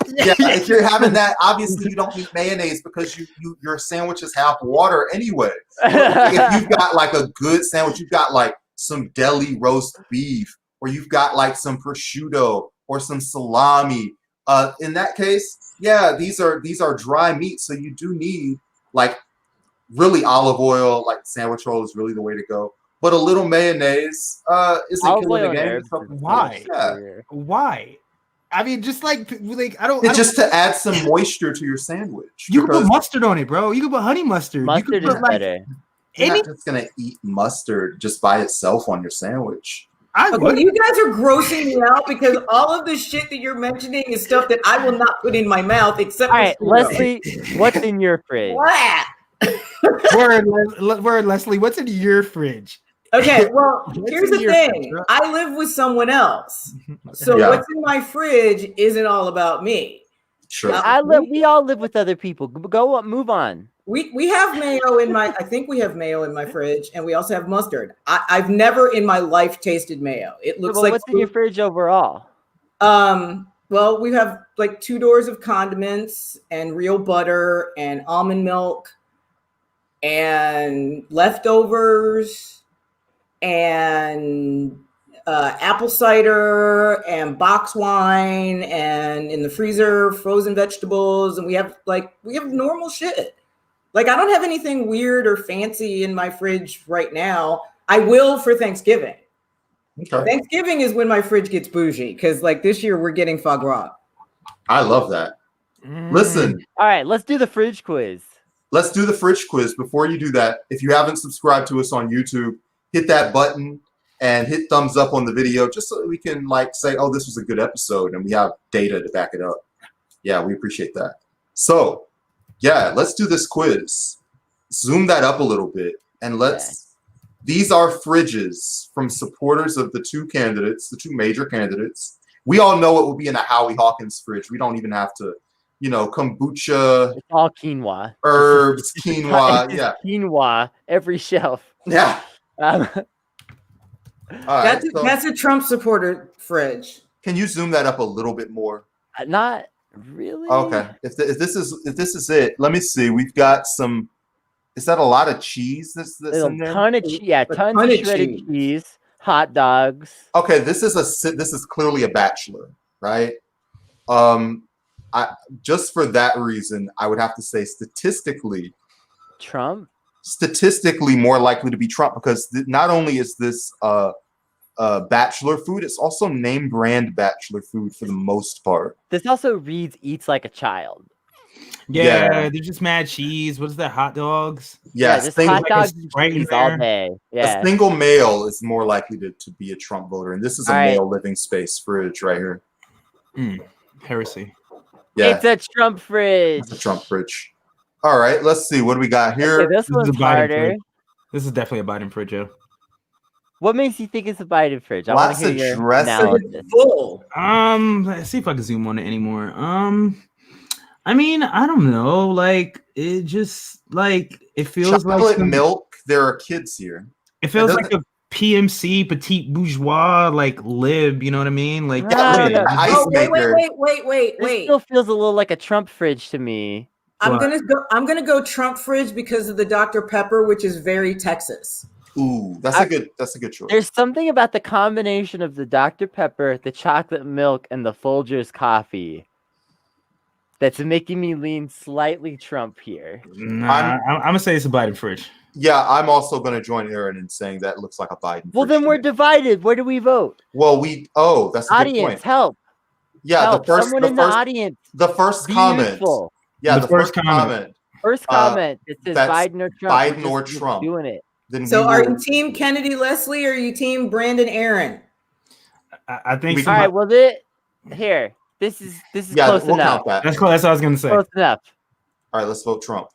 Yeah, if you're having that, obviously you don't need mayonnaise because your sandwich is half water anyway. If you've got like a good sandwich, you've got like some deli roast beef, or you've got like some prosciutto or some salami. In that case, yeah, these are dry meats, so you do need like really olive oil. Like sandwich roll is really the way to go. But a little mayonnaise isn't killing the game. Why? Yeah. Why? I mean, just like I don't. Just to add some moisture to your sandwich. You can put mustard on it, bro. You can put honey mustard. Mustard you can put, is better. You're not just gonna eat mustard just by itself on your sandwich. Okay, you guys are grossing me out because all of the shit that you're mentioning is stuff that I will not put in my mouth except. All right, Leslie, what's in your fridge? Word, Leslie. What's in your fridge? Okay, well, here's the thing. I live with someone else. So what's in my fridge isn't all about me. Sure. We all live with other people. Go on, move on. We have mayo in my I think we have mayo in my fridge, and we also have mustard. I've never in my life tasted mayo. It looks like what's in your fridge overall? Well, we have like 2 doors of condiments and real butter and almond milk and leftovers and apple cider and box wine, and in the freezer frozen vegetables, and we have normal shit. Like, I don't have anything weird or fancy in my fridge right now. I will for Thanksgiving. Okay. Thanksgiving is when my fridge gets bougie because like this year we're getting foie gras. I love that. Listen, All right, let's do the fridge quiz. let's do the fridge quiz. Before you do that, if you haven't subscribed to us on YouTube, hit that button and hit thumbs up on the video just so that we can like say, oh, this was a good episode and we have data to back it up. Yeah, we appreciate that. So, yeah, let's do this quiz. Zoom that up a little bit and these are fridges from supporters of the two candidates, the two major candidates. We all know it will be in a Howie Hawkins fridge. We don't even have to, kombucha, It's all quinoa. herbs, quinoa. It's Yeah. quinoa every shelf. Yeah. Um, All right. So That's a Trump supporter fridge. can you zoom that up a little bit more? not really. Okay. If this is it, let me see. We've got some. Is that a lot of cheese? That's There's a in there. ton of tons ton of of shredded cheese. cheese, hot dogs. Okay, this is clearly a bachelor, right? Just for that reason, I would have to say statistically Trump. more likely to be Trump because not only is this bachelor food, it's also name brand bachelor food for the most part. This also reads eats like a child. Yeah, they're just mad cheese. What is that? Hot dogs? Yeah, just single, hot dogs and Sprite in cheese all there. day. Yeah. a single male is more likely to be a Trump voter, and this is a All right. male living space fridge right here. Heresy. Yeah, It's a Trump fridge. it's a Trump fridge. All right, let's see what do we got Okay, here. this This is one's a Biden harder. fridge. This is definitely a Biden fridge, yo. What makes you think it's a Biden fridge? I want Lots to of hear your dressing. analysis. Full. Let's see if I can zoom on it anymore. I mean, I don't know. Like, it just it feels Chocolate like milk. There are kids here. it feels It like a PMC petite bourgeois lib. You know what I mean? Like, Ah, yeah, Ice Oh, wait, maker. wait. This still feels a little like a Trump fridge to me. I'm gonna go Trump fridge because of the Dr. Pepper, which is very Texas. Ooh, that's a good choice. There's something about the combination of the Dr. Pepper, the chocolate milk, and the Folgers coffee that's making me lean slightly Trump here. nah, I'm gonna say it's a Biden fridge. Yeah, I'm also going to join Aaron in saying that looks like a Biden. Well, fridge then to we're me. divided. Where do we vote? Well, that's a good Audience, point. help. Yeah, Help. Someone in the audience. the first Be comment. useful. Yeah, The the first first comment. comment. First comment. It says that's Biden or Trump. Biden We're or just Trump. doing it. Then So we are will- you team Kennedy Leslie or are you team Brandon Aaron? I think We- All right. Well, here. This is yeah, close we'll enough. count that. that's close. That's what I was gonna say. Close enough. All right, let's vote Trump.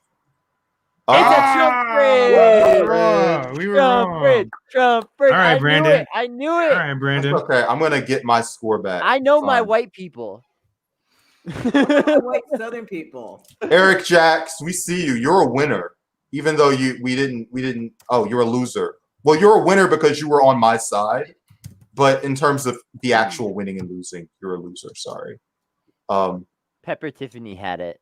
It's a Ah! Trump We were fridge. wrong. We were Trump wrong. fridge. Trump fridge. All right, I knew Brandon. it. I knew All it. right, Brandon. That's okay. I'm gonna get my score back. I know my Fine. white people. White Southern people. Eric Jacks, we see you. You're a winner, even though we didn't. Oh, you're a loser. Well, you're a winner because you were on my side, but in terms of the actual winning and losing, you're a loser. Sorry. Pepper Tiffany had it.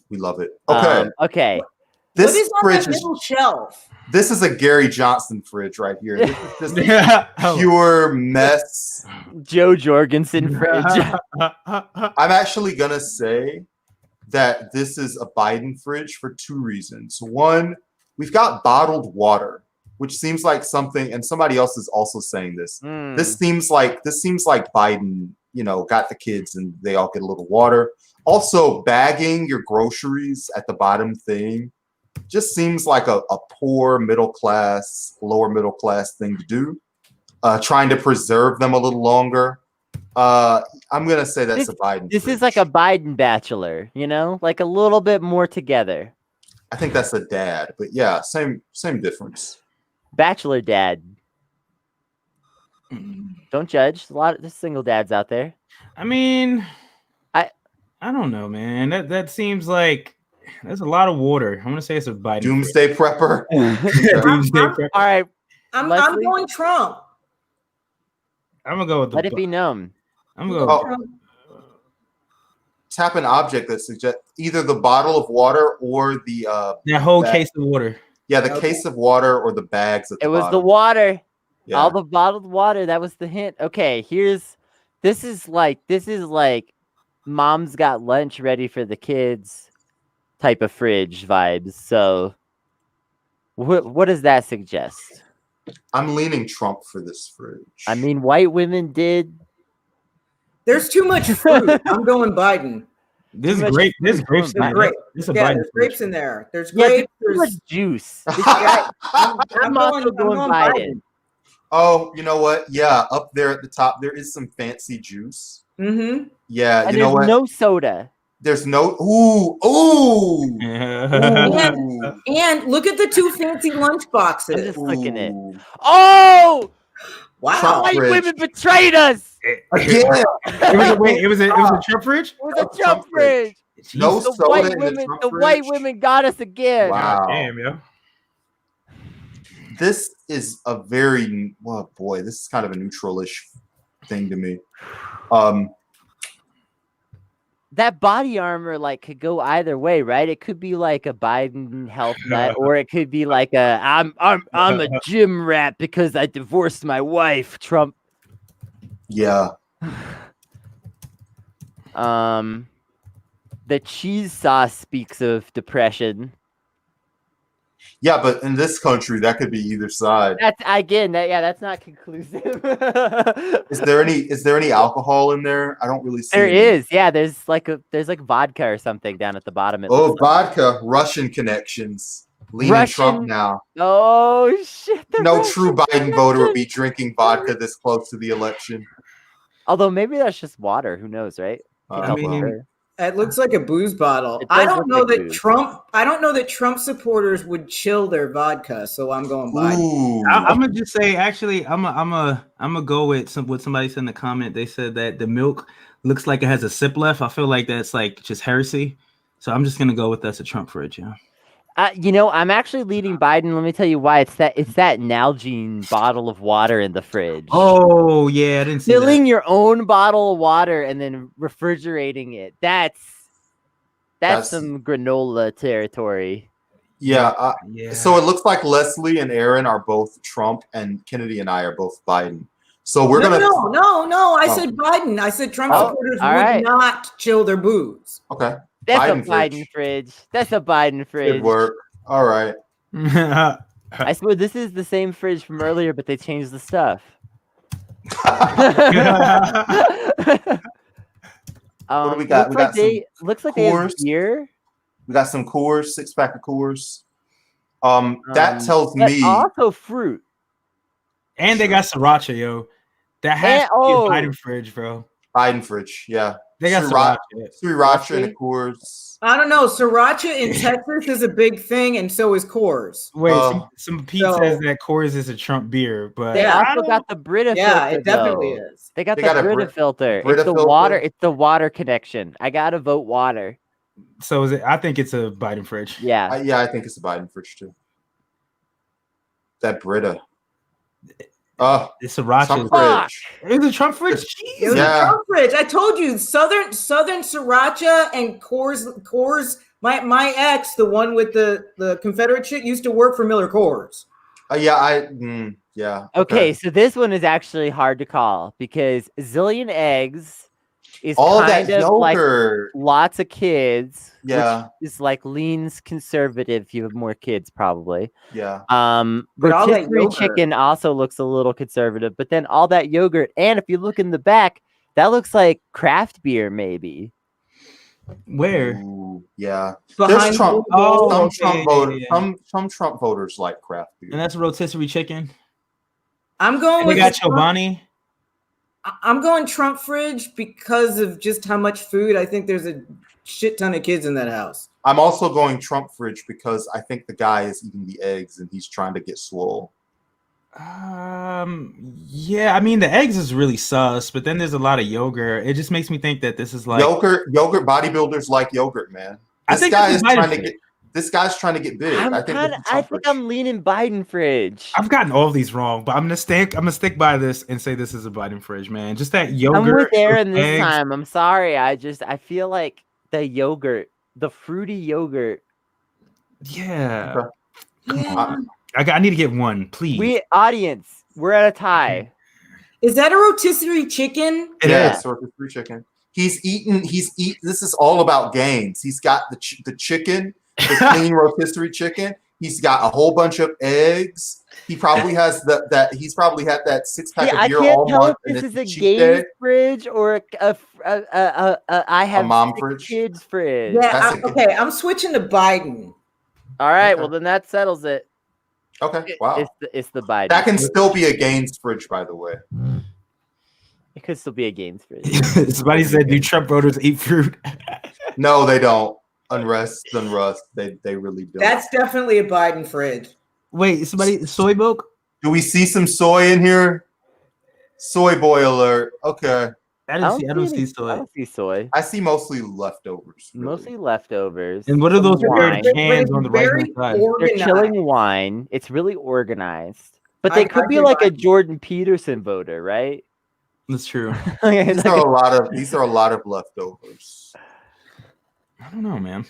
We love it. Okay, Okay. this what is on fridge that is middle shelf? this is a Gary Johnson fridge right here. This is just Oh. pure mess. Joe Jorgensen fridge. I'm actually gonna say that this is a Biden fridge for two reasons. One, we've got bottled water, which seems like something, and somebody else is also saying this. Mm. This seems like Biden, got the kids and they all get a little water. Also, bagging your groceries at the bottom thing just seems like a poor middle class, lower middle class thing to do. Trying to preserve them a little longer. I'm gonna say that's a Biden. This is fridge. like a Biden bachelor, like a little bit more together. I think that's a dad, but yeah, same difference. Bachelor dad. Don't judge. There's single dads out there. I mean, I don't know, man. That seems like there's a lot of water. I'm gonna say it's a Biden. Doomsday prepper. Doomsday prep. All right, I'm Leslie? going Trump. I'm gonna go with the. let it be known. I'm gonna go. Oh. Tap an object that suggests either the bottle of water or the That whole that- case of water. the Okay. case of water or the bags at the It was the bottom. water. Yeah. All the bottled water. That was the hint. Okay, this is like mom's got lunch ready for the kids type of fridge vibes. So what does that suggest? I'm leaning Trump for this fridge. I mean, white women did There's too much fruit. I'm going Biden. There's much grape. There's fruit grapes in going there. Grape. It's a Yeah, Biden there's fridge. grapes in there. There's Yeah, grapes. there's too much There's, juice. This guy, I'm also going Biden. Oh, you know what? Yeah, up there at the top, there is some fancy juice. Mm-hmm. Yeah, And you know there's what? no soda. There's no. Ooh. Yeah. Ooh. And look at the two fancy lunch I'm boxes. just looking at it. Ooh. Oh, Wow. Trump white fridge. women betrayed us. Again. It was a Trump fridge. It was a Trump Trump fridge. fridge. No The soda white in women, the Trump the fridge. white women got us again. Wow. Damn, yo. This is a very well, boy. This is kind of a neutral-ish thing to me. That body armor like could go either way, right? It could be like a Biden health nut, or it could be like a I'm a gym rat because I divorced my wife. Trump. Yeah. The cheese sauce speaks of depression. Yeah, but in this country, that could be either side. That's again, that's not conclusive. Is there any alcohol in there? I don't really see. There any. is, yeah. There's like vodka or something down at the bottom. It Oh, looks like. vodka, Russian connections. Leaning Russian- Trump now. Oh shit! the No Russian true Biden voter would be connection. drinking vodka this close to the election. Although maybe that's just water. Who knows, right? Can't I help mean, but her. It looks like a booze bottle. It I does don't look know like that booze. Trump supporters would chill their vodka, so I'm going Biden. Ooh. I'm gonna just say, actually, I'm gonna go with what somebody said in the comment. They said that the milk looks like it has a sip left. I feel like that's like just heresy. So I'm just gonna go with that's a Trump fridge. Yeah. I'm actually leading Biden. Let me tell you why. It's that Nalgene bottle of water in the fridge. Oh yeah, I didn't see Filling your own bottle of water and then refrigerating it. That's some granola territory. Yeah. that. Yeah. So it looks like Leslie and Aaron are both Trump, and Kennedy and I are both Biden. So we're No. I Oh. said Biden. I said Trump Oh, supporters all would right. not chill their booze. Okay. That's Biden a Biden fridge. That's a Biden fridge. Good work. All right. I swear this is the same fridge from earlier, but they changed the stuff. What do we got? Looks like they have Coors. beer. We got some Coors, 6-pack of Coors. That tells But me. also fruit. And they got sriracha, yo. That has And- to be a oh. Biden fridge, bro. Biden fridge, yeah. They got Sriracha. sriracha. Sriracha and a Coors. I don't know. Sriracha in Texas is a big thing, and so is Coors. Wait, Oh. some Pete So- says that Coors is a Trump beer, but They Yeah, also got the Brita Yeah, filter. it definitely though. is. They got They the got a Brita filter. Brita It's the filter? water. It's the water connection. I gotta vote water. so is it? I think it's a Biden fridge. Yeah. I think it's a Biden fridge too. That Brita. It's sriracha. Trump Fuck. fridge. It's a Trump fridge. It was Jeez. Yeah. a Trump fridge. I told you, Southern Sriracha and Coors. My ex, the one with the Confederate shit, used to work for Miller Coors. Yeah. Okay, so this one is actually hard to call because Zillion Eggs is All kind that of like yogurt. lots of kids. Yeah. Which is like leans conservative. If you have more kids, probably. Yeah. But all that Rotisserie yogurt- chicken also looks a little conservative, but then all that yogurt, and if you look in the back, that looks like craft beer, maybe. Where? Ooh, yeah. Behind There's Trump. Oh, some okay, Trump yeah, voters. yeah. Some Trump voters like craft beer. And that's rotisserie chicken. I'm going And they with got the Trump- Chobani. I'm going Trump fridge because of just how much food. I think there's a shit ton of kids in that house. I'm also going Trump fridge because I think the guy is eating the eggs and he's trying to get swole. Yeah, I mean the eggs is really sus, but then there's a lot of yogurt. It just makes me think that this is like Yogurt bodybuilders like yogurt, man. I This think guy this is is Biden trying to fridge. get. This guy's trying to get big. I think. This is I Trump think fridge. I'm leaning Biden fridge. I've gotten all of these wrong, but I'm gonna stick by this and say this is a Biden fridge, man. Just that yogurt. I'm with Aaron with this eggs. time. I'm sorry. I feel like the yogurt, the fruity yogurt. Yeah. Okay. Yeah. I need to get one, please. Audience, we're at a tie. Is that a rotisserie chicken? It Yeah, is. it's rotisserie chicken. He's eaten. This is all about gains. He's got the chicken, the clean rotisserie chicken. He's got a whole bunch of eggs. He probably has he's probably had that 6-pack I of beer can't all tell month. if And this is it's a cheat games day. fridge or I have mom 6 fridge? kids fridge. Yeah, That's okay. I'm switching to Biden. All right, Okay. well then that settles it. Okay, wow. It's the Biden. That can still be a Gaines fridge, by the way. It could still be a games fridge. Somebody said, "Do Trump voters eat fruit?" No, they don't. Unrest, they really don't. That's definitely a Biden fridge. Wait, somebody soy milk? Do we see some soy in here? Soy boy alert. Okay. I don't see I soy. don't see soy. I see mostly leftovers. Really. Mostly leftovers. And what are those Some weird wine. cans on the right hand side? They're chilling wine. It's really organized. But they I could be can like buy- a Jordan Peterson voter, right? That's true. These are a lot of leftovers. I don't know, man.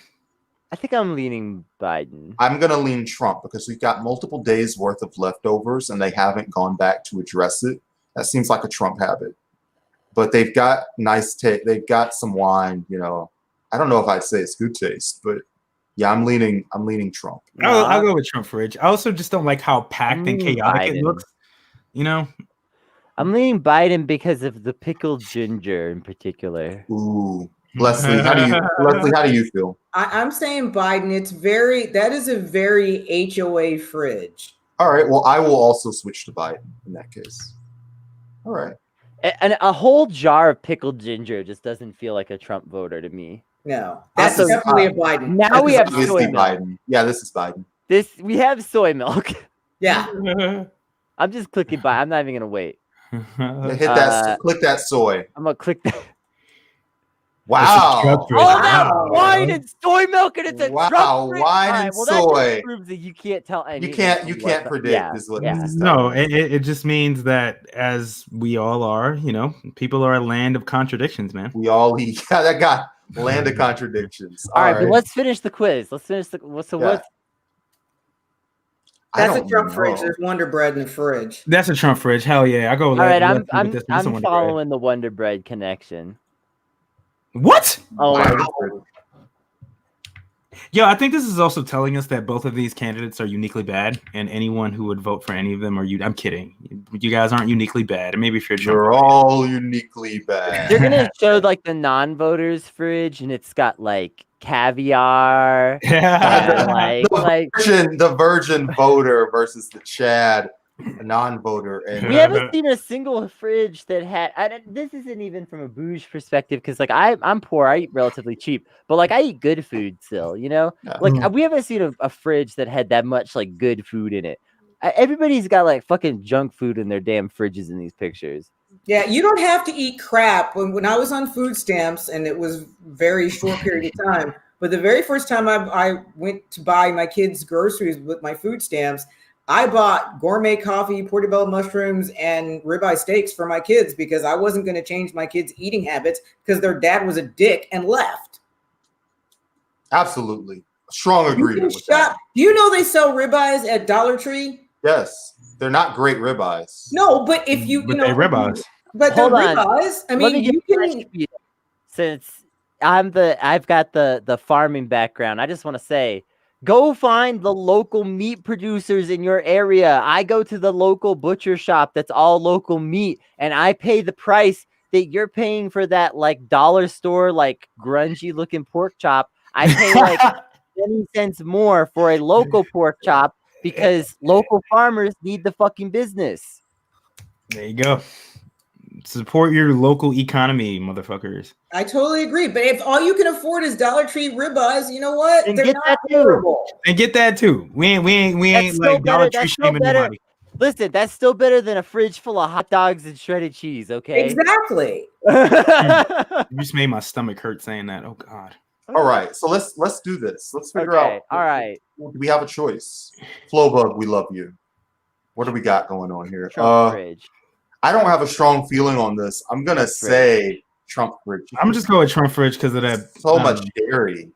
I think I'm leaning Biden. I'm gonna lean Trump because we've got multiple days worth of leftovers and they haven't gone back to address it. That seems like a Trump habit. But they've got they've got some wine, you know. I don't know if I'd say it's good taste, but yeah, I'm leaning Trump. I'll go with Trump fridge. I also just don't like how packed and chaotic Biden. it looks. You know? I'm leaning Biden because of the pickled ginger in particular. Ooh. Leslie, how do you feel? I'm saying Biden. That is a very HOA fridge. All right. Well, I will also switch to Biden in that case. All right. And a whole jar of pickled ginger just doesn't feel like a Trump voter to me. No, that's Also, definitely a Biden. Now we This is have obviously soy milk. Biden. Yeah, this is Biden. We have soy milk. Yeah, I'm just clicking by. I'm not even gonna wait. Hit that. Click that soy. I'm gonna click that. Wow. Trump fridge. All that Wow. wine and soy milk, and it's a Wow, Trump fridge. wine All right, and well, that soy. just proves that you can't tell anything. You can't predict. Is what this is No, telling me. it just means that as we all are, you know, people are a land of contradictions, man. We all eat. Yeah, that guy. Land of contradictions. All right, but let's finish the quiz. Let's finish the. So Yeah. what's I that's a don't Trump fridge. know. There's Wonder Bread in the fridge. That's a Trump fridge. Hell yeah. I go all right? I'm with this. This is Wonder Bread. following the Wonder Bread connection. What? Oh, Wow. Yo, I think this is also telling us that both of these candidates are uniquely bad, and anyone who would vote for any of them I'm kidding. You guys aren't uniquely bad. And maybe if you're You're all uniquely bad. they're gonna show like the non-voters fridge, and it's got like caviar. And, The virgin voter versus the Chad non-voter. And we haven't seen a single fridge that had. This isn't even from a bouge perspective, because like I'm poor, I eat relatively cheap, but like I eat good food still, you know. Like we haven't seen a fridge that had that much like good food in it. Everybody's got like fucking junk food in their damn fridges in these pictures. Yeah, you don't have to eat crap. When I was on food stamps, and it was very short period of time, but the very first time I went to buy my kids' groceries with my food stamps, I bought gourmet coffee, portobello mushrooms, and ribeye steaks for my kids because I wasn't going to change my kids' eating habits because their dad was a dick and left. Absolutely. Strong agreement with that. Do you know they sell ribeyes at Dollar Tree? Yes. They're not great ribeyes. No, but if you But know, they ribeyes. but they're Hold on. ribeyes. I Let me mean, get you can. since I've got the farming background. I just want to say, go find the local meat producers in your area. I go to the local butcher shop that's all local meat, and I pay the price that you're paying for that like dollar store, like grungy looking pork chop. I pay like 20 cents more for a local pork chop because local farmers need the fucking business. There you go. Support your local economy, motherfuckers. I totally agree. But if all you can afford is Dollar Tree ribeyes, you know what? And They're get not that too. terrible. And get that too. We ain't That's still like Dollar better- Tree that's still shaming better. nobody. Listen, that's still better than a fridge full of hot dogs and shredded cheese, okay? Exactly. You just made my stomach hurt saying that. Oh God. All right. So let's do this. Let's figure out. All right. Do we have a choice? Flowbug, we love you. What do we got going on here? Trump fridge. I don't have a strong feeling on this. I'm gonna say Trump fridge. I'm just going with Trump fridge because of that. So much dairy.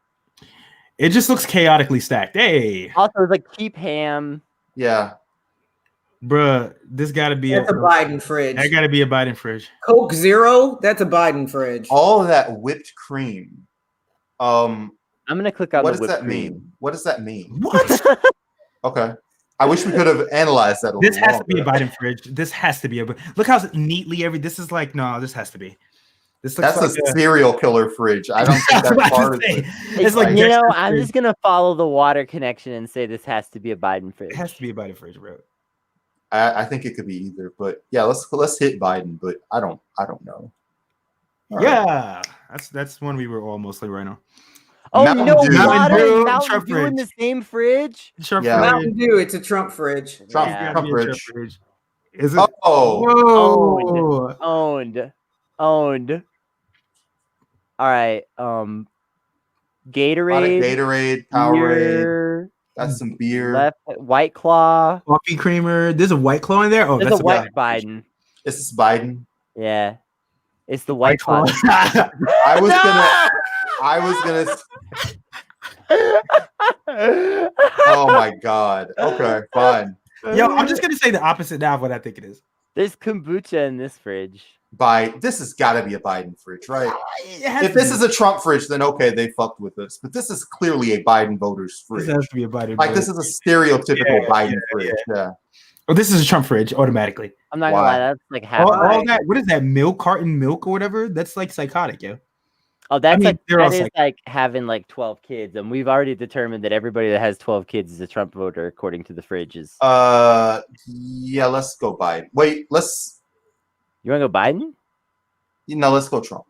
It just looks chaotically stacked. Hey, Also, it's like cheap ham. Yeah. bruh, this got to be That's a Biden fridge. That got to be a Biden fridge. Coke Zero, that's a Biden fridge. All of that whipped cream. I'm gonna click on What the does whipped that cream. mean? What does that mean? What? Okay. I wish we could have analyzed that a This little has to be a longer. Biden fridge. This has to be a. Look how neatly this is like. No, this has to be. This looks That's like a serial killer fridge. I don't think I was that's about to part of say. it. It's like you know, Dexter's I'm fridge. just gonna follow the water connection and say this has to be a Biden fridge. It has to be a Biden fridge, bro. I think it could be either, but yeah, let's hit Biden, but I don't know. All right. Yeah, that's one we were all mostly right on. Oh Mountain no, Dew. water Mountain Dew, and Mountain Trump Dew in the same fridge. Trump Yeah. fridge. Mountain Dew, it's a Trump fridge. Trump, Yeah. Trump Gotta be a fridge. Is it? Oh, Whoa. Owned. All right. Gatorade. Gatorade, Powerade. beer, That's some beer. Left White Claw. Coffee creamer. There's a White Claw in there. Oh, There's that's a White Biden. Biden. This is Biden. Yeah. It's the White Claw. I was gonna. Oh my god. Okay, fine. Yo, I'm just gonna say the opposite now of what I think it is. There's kombucha in this fridge. This has got to be a Biden fridge, right? It has If to this be. is a Trump fridge, then okay, they fucked with us. But this is clearly a Biden voter's This fridge. has to be a Biden. Like this fridge. is a stereotypical Yeah, Biden fridge. Yeah. Oh, this is a Trump fridge automatically. I'm not gonna Why? lie, that's like half. All that. What is that? Milk carton milk or whatever? That's like psychotic, yo. Oh, that's mean, like they're all that is psych- like having like 12 kids, and we've already determined that everybody that has 12 kids is a Trump voter according to the fridges. Yeah, let's go Biden. Wait, You want to go Biden? let's go Trump.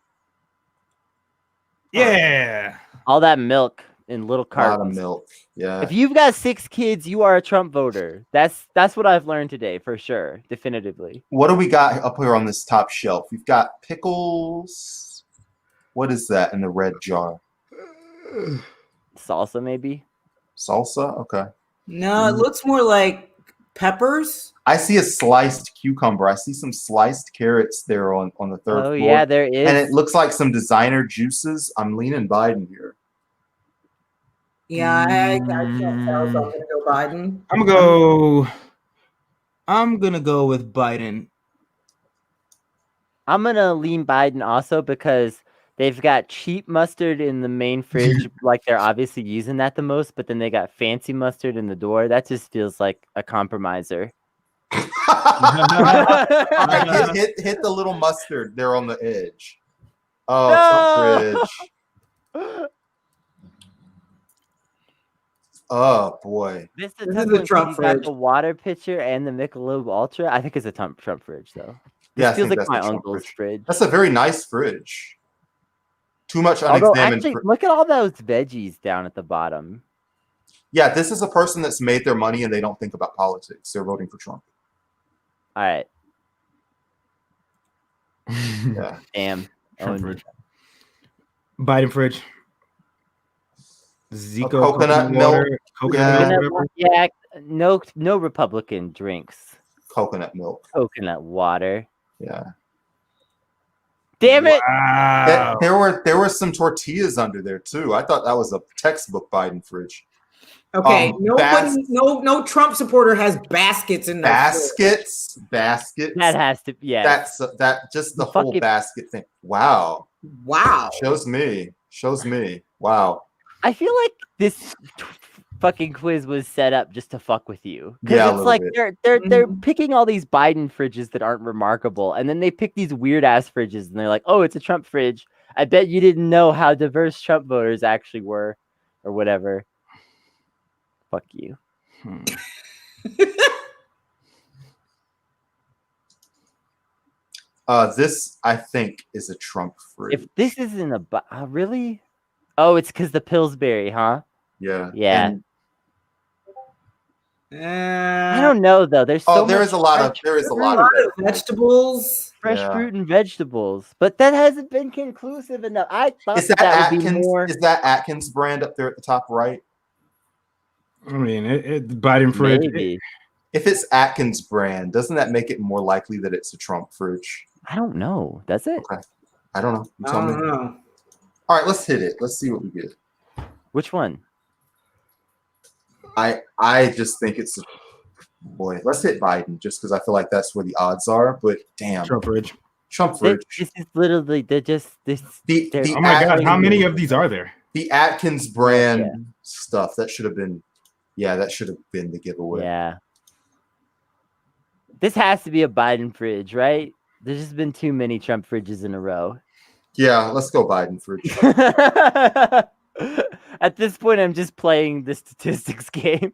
Yeah. All that milk in little A lot of cartons. milk. Yeah. If you've got 6 kids, you are a Trump voter. That's what I've learned today for sure, definitively. What do we got up here on this top shelf? We've got pickles. What is that in the red jar? Salsa, maybe. Salsa? Okay. No, it looks more like peppers. I see a sliced cucumber. I see some sliced carrots there on the third Oh floor. yeah, there is. And it looks like some designer juices. I'm leaning Biden here. Yeah, I can't tell, so I'm gonna go Biden. I'm gonna go with Biden. I'm gonna lean Biden also because they've got cheap mustard in the main fridge, like they're obviously using that the most, but then they got fancy mustard in the door. That just feels like a compromiser. All right, hit the little mustard there on the edge. Oh, Trump fridge. Oh boy. This This is is a a Trump got fridge. the water pitcher and the Michelob Ultra. I think it's a Trump fridge though. This Yeah, I feels think like that's my the Trump uncle's fridge. That's a very nice fridge. Too much Although unexamined. actually, look at all those veggies down at the bottom. Yeah, this is a person that's made their money and they don't think about politics. They're voting for Trump. All right, Yeah. damn. Trump Owned. fridge. Biden fridge. Zico coconut water, coconut Yeah. milk, Coconut whatever. wa- yeah, no Republican drinks. Coconut milk. Coconut water. Yeah. Damn it! Wow. There were some tortillas under there too. I thought that was a textbook Biden fridge. Okay, bas- no Trump supporter has baskets in their fridge. Baskets. That has to. Yeah. That just the Fuck whole it. basket thing. Wow. Wow. Shows me. Wow. I feel like this fucking quiz was set up just to fuck with you. Because Yeah, a it's little like bit. they're picking all these Biden fridges that aren't remarkable, and then they pick these weird ass fridges, and they're like, "Oh, it's a Trump fridge." I bet you didn't know how diverse Trump voters actually were, or whatever. Fuck you. This I think is a Trump fridge. If this isn't a really, oh, it's because the Pillsbury, huh? Yeah. Yeah. And- I don't know though. There's so there much is a lot of fresh A that lot of information. vegetables. fresh Yeah. fruit and vegetables, but that hasn't been conclusive enough. I thought Is that would be Atkins? more. Is that Atkins brand up there at the top right? I mean, Biden fridge. Maybe. If it's Atkins brand, doesn't that make it more likely that it's a Trump fridge? I don't know. Does it? Okay. I don't know. You I tell me. don't know. All right, let's hit it. Let's see what we get. Which one? I just think it's boy. Let's hit Biden just because I feel like that's where the odds are. But damn, Trump fridge. Trump This, fridge. this is literally they're just this. The Oh Oh my god, how Atkins- many of these are there? The Atkins brand Yeah. stuff that should have been Yeah, that should have been the giveaway. Yeah. This has to be a Biden fridge, right? There's just been too many Trump fridges in a row. Yeah, let's go Biden fridge. At this point, I'm just playing the statistics game.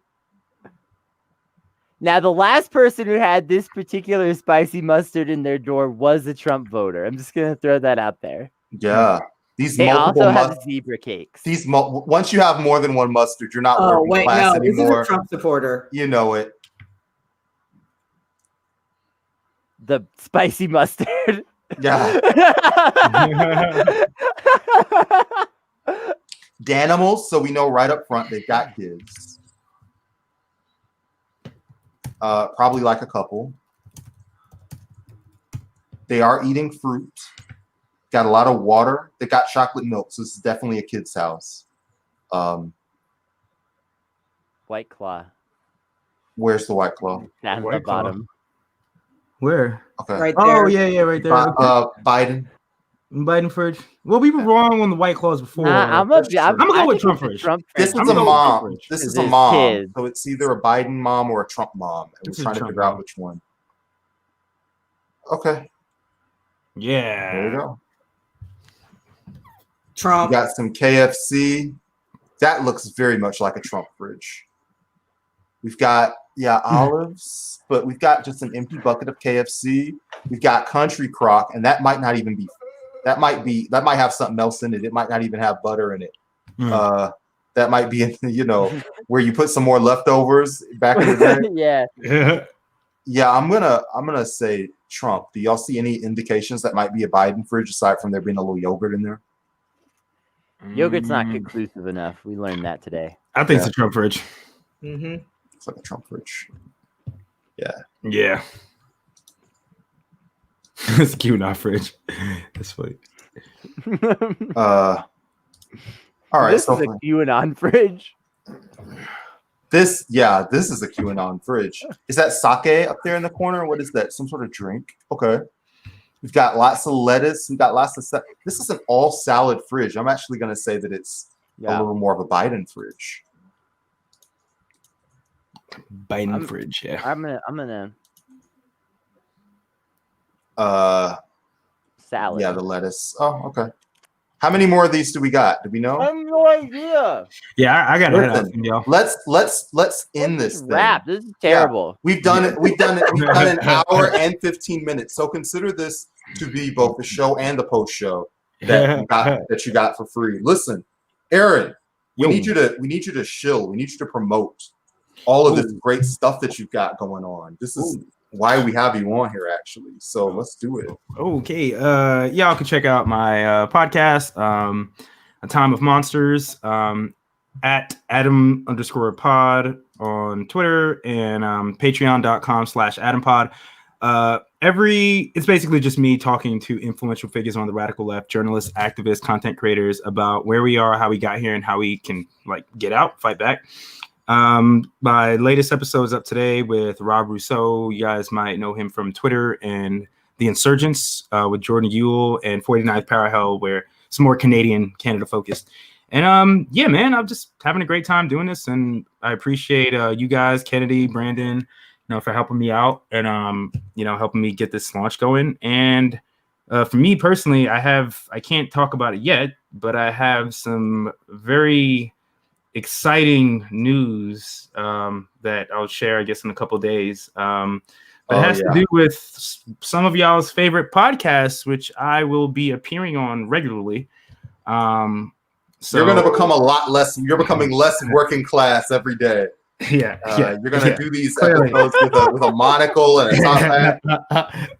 Now, the last person who had this particular spicy mustard in their door was a Trump voter. I'm just going to throw that out there. Yeah. These They multiple also have zebra cakes. once you have more than one mustard, you're not Oh, working wait, class no, this is anymore. a Trump supporter. You know it. The spicy mustard. Yeah. Danimals, so we know right up front they've got kids. Probably like a couple. They are eating fruit. Got a lot of water. They got chocolate milk, so this is definitely a kid's house. White Claw. Where's the White Claw? Down at the White Claw. bottom. Where? Okay. Right there. Oh yeah, right there. Biden. Biden fridge. Well, we were wrong on the White Claws before. Nah, I'm that's gonna true. go I with think Trump it's a fridge. Trump This fridge. is a I'm mom. going with This is This a is mom. kids. So it's either a Biden mom or a Trump mom. And This we're is trying to Trump figure out mom. which one. Okay. Yeah. There you go. We Trump. got some KFC. That looks very much like a Trump fridge. We've got, olives, but we've got just an empty bucket of KFC. We've got Country Crock, and that might not even be, that might have something else in it. It might not even have butter in it. Mm. That might be, where you put some more leftovers back in the day. Yeah. Yeah, I'm gonna say Trump. Do y'all see any indications that might be a Biden fridge aside from there being a little yogurt in there? Yogurt's not conclusive enough. We learned that today. I think it's a Trump fridge. Mm-hmm. It's like a Trump fridge. Yeah. It's a QAnon fridge. That's funny. All right. This So is a QAnon fridge. this is a QAnon fridge. Is that sake up there in the corner? What is that? Some sort of drink? Okay. We've got lots of lettuce. We've got lots of stuff. This is an all salad fridge. I'm actually going to say that it's a little more of a Biden fridge. Biden fridge. Yeah. I'm gonna salad. Yeah, the lettuce. Oh, okay. How many more of these do we got? Do we know? I have no idea. Yeah, I got Listen, it, y'all. Let's end this thing. Wrap. This is terrible. We've done it. We've done an hour and 15 minutes. So consider this to be both the show and the post show that you got for free. Listen, Aaron, we need you to shill. We need you to promote all of this great stuff that you've got going on. This is why we have you on here, actually. So let's do it. Okay. Y'all can check out my podcast, A Time of Monsters, at Adam_pod on Twitter and patreon.com/AdamPod. It's basically just me talking to influential figures on the radical left, journalists, activists, content creators about where we are, how we got here, and how we can get out, fight back. My latest episode is up today with Rob Rousseau. You guys might know him from Twitter and The Insurgents with Jordan Ewell and 49th Parahell, where it's more Canadian, Canada focused. And yeah, man, I'm just having a great time doing this, and I appreciate you guys, Kennedy, Brandon, for helping me out and helping me get this launch going. And for me personally, I can't talk about it yet, but I have some very exciting news that I'll share, I guess, in a couple of days. But it has to do with some of y'all's favorite podcasts, which I will be appearing on regularly. So you're going to become you're becoming less working class every day. Yeah. You're going to do these episodes with a monocle and a top hat.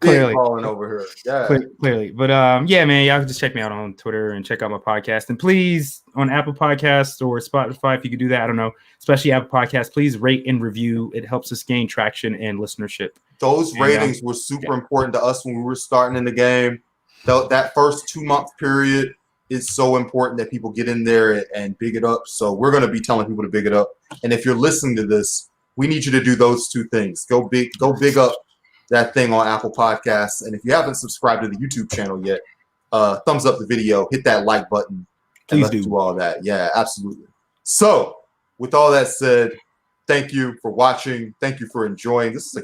Clearly. Falling over here. Yeah. Clearly. But yeah, man, y'all can just check me out on Twitter and check out my podcast. And please, on Apple Podcasts or Spotify, if you could do that, I don't know, especially Apple Podcasts, please rate and review. It helps us gain traction and listenership. Those ratings were super important to us when we were starting in the game. That first 2-month period is so important that people get in there and big it up. So we're going to be telling people to big it up. And if you're listening to this, we need you to do those two things. Go big up that thing on Apple Podcasts. And if you haven't subscribed to the YouTube channel yet, thumbs up the video, hit that like button. Please do all that. Yeah, absolutely. So with all that said, Thank you for watching. Thank you for enjoying. This is a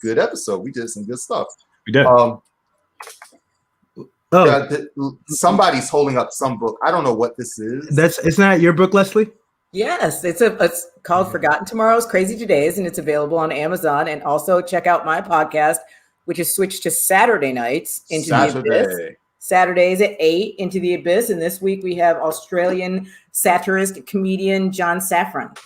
good episode. We did some good stuff. We did. Somebody's holding up some book. I don't know what this is. It's not your book, Leslie? Yes, it's called Forgotten Tomorrows, Crazy Todays, and it's available on Amazon. And also check out my podcast, which is switched to Saturday nights, Into the Abyss. Saturdays at 8, Into the Abyss. And this week we have Australian satirist comedian John Safran.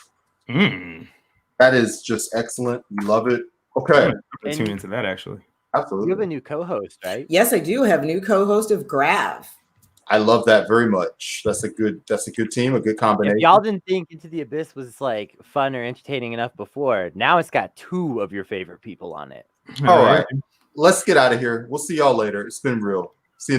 That is just excellent. We love it. Okay. I'm tune into that actually. Absolutely. You have a new co-host, right? Yes, I do have a new co-host of Grav. I love that very much. That's a good team, a good combination. If y'all didn't think Into the Abyss was like fun or entertaining enough before, now it's got 2 of your favorite people on it. All right. Let's get out of here. We'll see y'all later. It's been real. See you next.